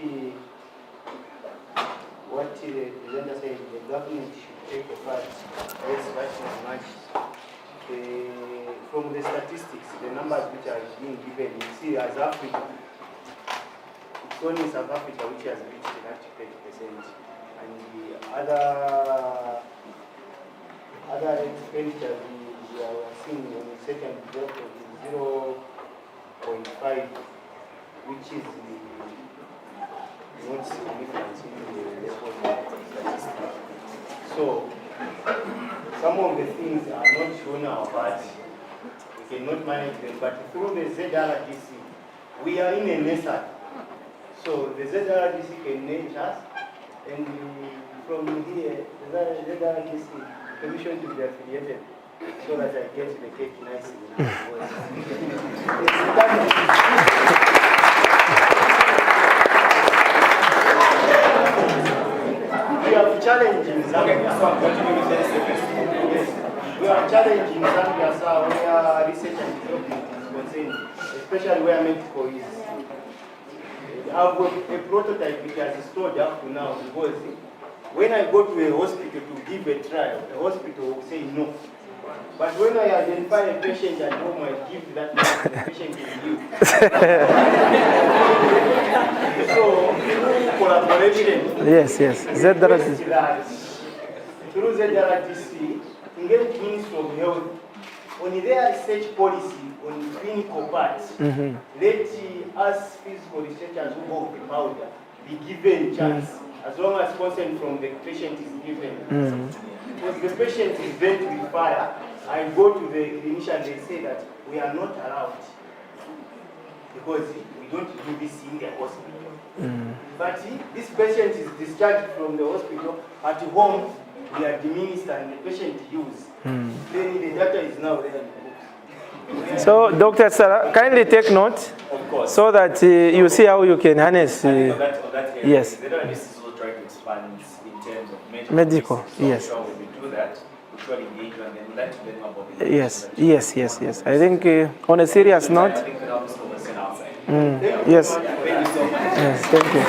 what the presenter said, the government should take a part. Yes, that's not much. From the statistics, the numbers which are being given, you see as Africa, it's only South Africa which has reached that 30%. And the other expenditure we are seeing on a certain drop of 0.5, which is not significant in the record statistics. So some of the things are not shown our part. We cannot manage them, but through the ZRDC, we are in a nursery. So the ZRDC can manage us, and from here, the ZRDC permission to be affiliated, so that I get the cake nicely. We have challenged in Zambia. We are challenging Zambia, sir, where research and development is concerned, especially where medical is. I have a prototype which has stored up to now, because when I go to a hospital to give a trial, the hospital will say no. But when I identify a patient at home, I give that patient to you. So, through collaboration, yes, ZRDC. Through ZRDC, engage Ministry of Health on their research policy on clinical parts. Let us physical researchers who hold the powder be given chance, as long as consent from the patient is given. Because the patient is bent with fire, I go to the clinician, they say that we are not allowed, because we don't do this in the hospital. But this patient is discharged from the hospital, at home we are diminished and the patient use. Then the data is now there in the books. So, Dr. Sarah, kindly take note, so that you see how you can harness. Yes. ZRDC is also trying to expand in terms of medical. Yes. So we do that. We actually engage you and then we'd like to learn more about the Yes. I think on a serious note. I think we'll have this conversation outside. Yes. Thank you so much. Yes, thank you.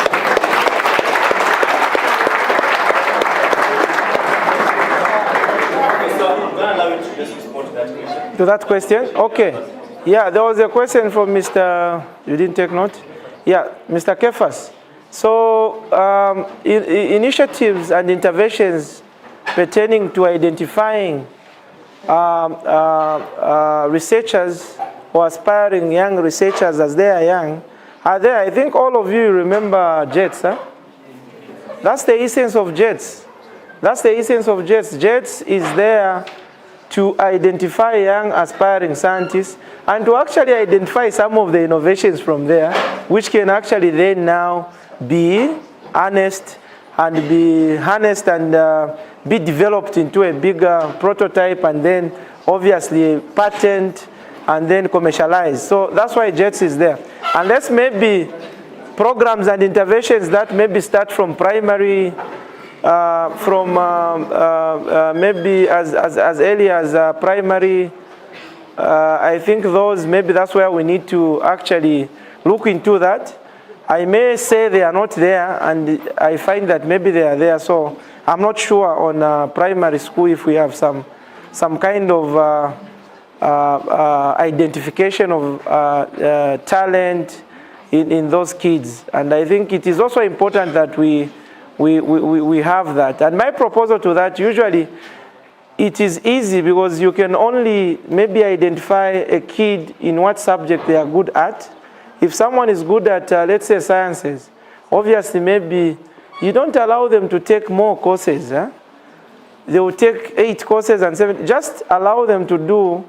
Okay, so I'm going to allow you to just respond to that question. To that question? Okay. Yeah, there was a question from Mr. You didn't take note? Yeah, Mr. Kefas. So initiatives and interventions pertaining to identifying researchers or aspiring young researchers as they are young are there. I think all of you remember JETS. Huh? That's the essence of JETS. That's the essence of JETS. JETS is there to identify young aspiring scientists and to actually identify some of the innovations from there, which can actually then now be harnessed and be developed into a bigger prototype and then obviously patent and then commercialized. So that's why JETS is there. And that's maybe programs and interventions that maybe start from primary, maybe as early as primary. I think maybe that's where we need to actually look into that. I may say they are not there, and I find that maybe they are there. So I'm not sure on primary school if we have some kind of identification of talent in those kids. And I think it is also important that we have that. And my proposal to that, usually it is easy because you can only maybe identify a kid in what subject they are good at. If someone is good at, let's say, sciences, obviously maybe you don't allow them to take more courses. Huh? They will take 8 courses and 7. Just allow them to do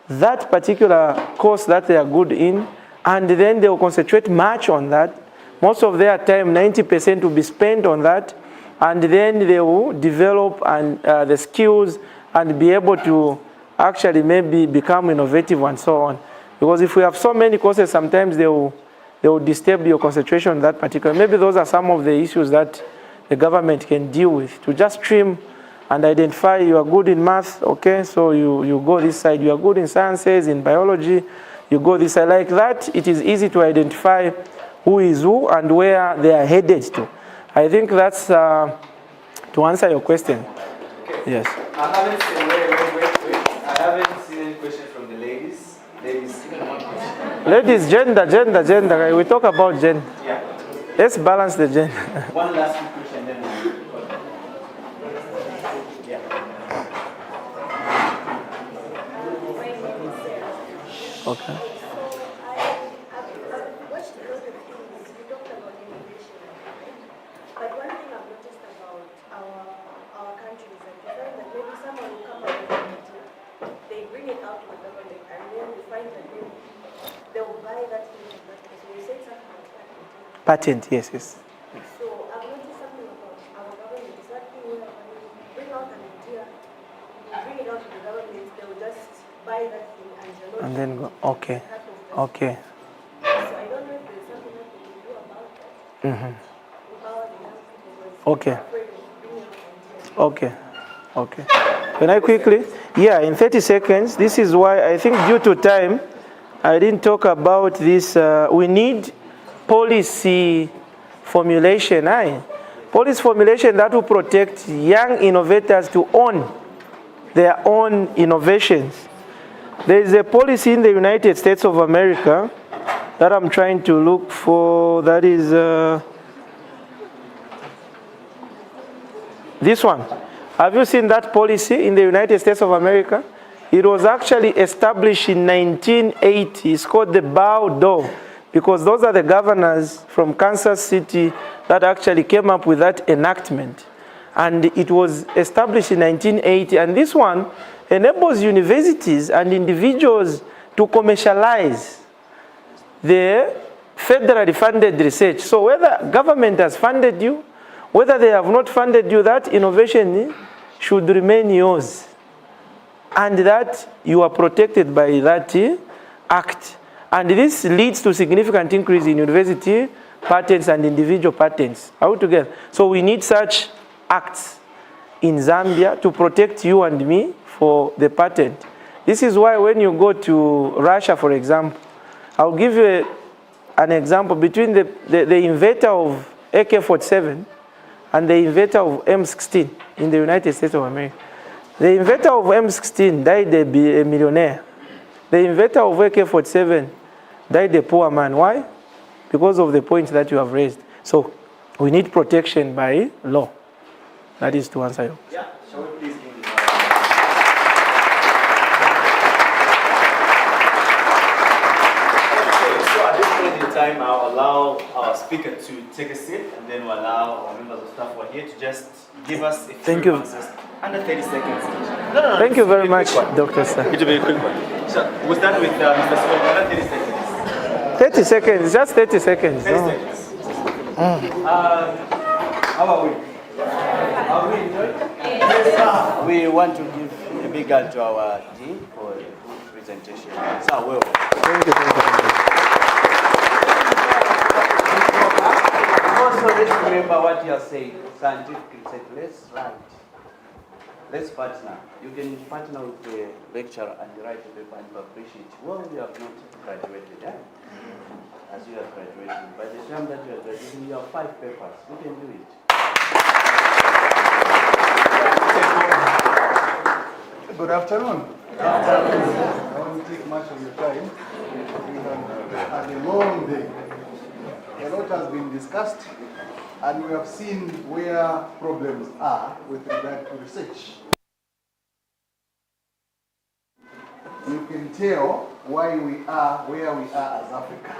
that particular course that they are good in, and then they will concentrate much on that. Most of their time, 90% will be spent on that, and then they will develop the skills and be able to actually maybe become innovative and so on. Because if we have so many courses, sometimes they will disturb your concentration on that particular. Maybe those are some of the issues that the government can deal with, to just trim and identify you are good in math, okay, so you go this side. You are good in sciences, in biology, you go this side. Like that, it is easy to identify who is who and where they are headed to. I think that's to answer your question. Okay. Yes. I haven't seen, wait. I haven't seen any questions from the ladies. Ladies, even one question. Ladies, gender. We talk about gender. Yeah. Let's balance the gender. One last question, then we'll yeah. Okay. Patent, yes. So I've noticed something about our government. Is that thing where when you bring out an idea, you bring it out to the government, they will just buy that thing and then go. Okay. Okay. So I don't know if there's something that we can do about that. Empower the young people. Okay. Bringing out Okay. ideas. Can I quickly? Yeah, in 30 seconds. This is why I think due to time, I didn't talk about this. We need policy formulation. Policy formulation that will protect young innovators to own their own innovations. There is a policy in the United States of America that I'm trying to look for. That is this one. Have you seen that policy in the United States of America? It was actually established in 1980. It's called the Bow Doe, because those are the governors from Kansas City that actually came up with that enactment. And it was established in 1980. And this one enables universities and individuals to commercialize their federally funded research. So whether government has funded you, whether they have not funded you, that innovation should remain yours. And that you are protected by that act. And this leads to significant increase in university patents and individual patents. Are we together? So we need such acts in Zambia to protect you and me for the patent. This is why when you go to Russia, for example, I'll give you an example between the inventor of AK-47 and the inventor of M16 in the United States of America. The inventor of M16 died a millionaire. The inventor of AK-47 died a poor man. Why? Because of the point that you have raised. So we need protection by law. That is to answer you. Yeah, shall we please give the Okay, so at this point in time, I'll allow our speaker to take a seat, and then we'll allow our members of staff who are here to just give us a few answers under 30 seconds. No. Thank you very much, Dr. Sir. It will be a quick one. So we'll start with Mr. Smith, under 30 seconds. 30 seconds, just 30 seconds. 30 No. seconds. How are we? Are we enjoying? Yes, we want to give a big hand to our Dean for a good presentation. Sir, well. Thank you. Also, let's remember what you are saying. Scientific research. Let's write. Let's partner. You can partner with the lecturer and write a paper and publish it. Well, you have not graduated, eh? As you are graduating. By the time that you are graduating, you have 5 papers. You can do it. Good afternoon. I won't take much of your time. We have had a long day. A lot has been discussed, and we have seen where problems are with regard to research. You can tell why we are where we are as Africa.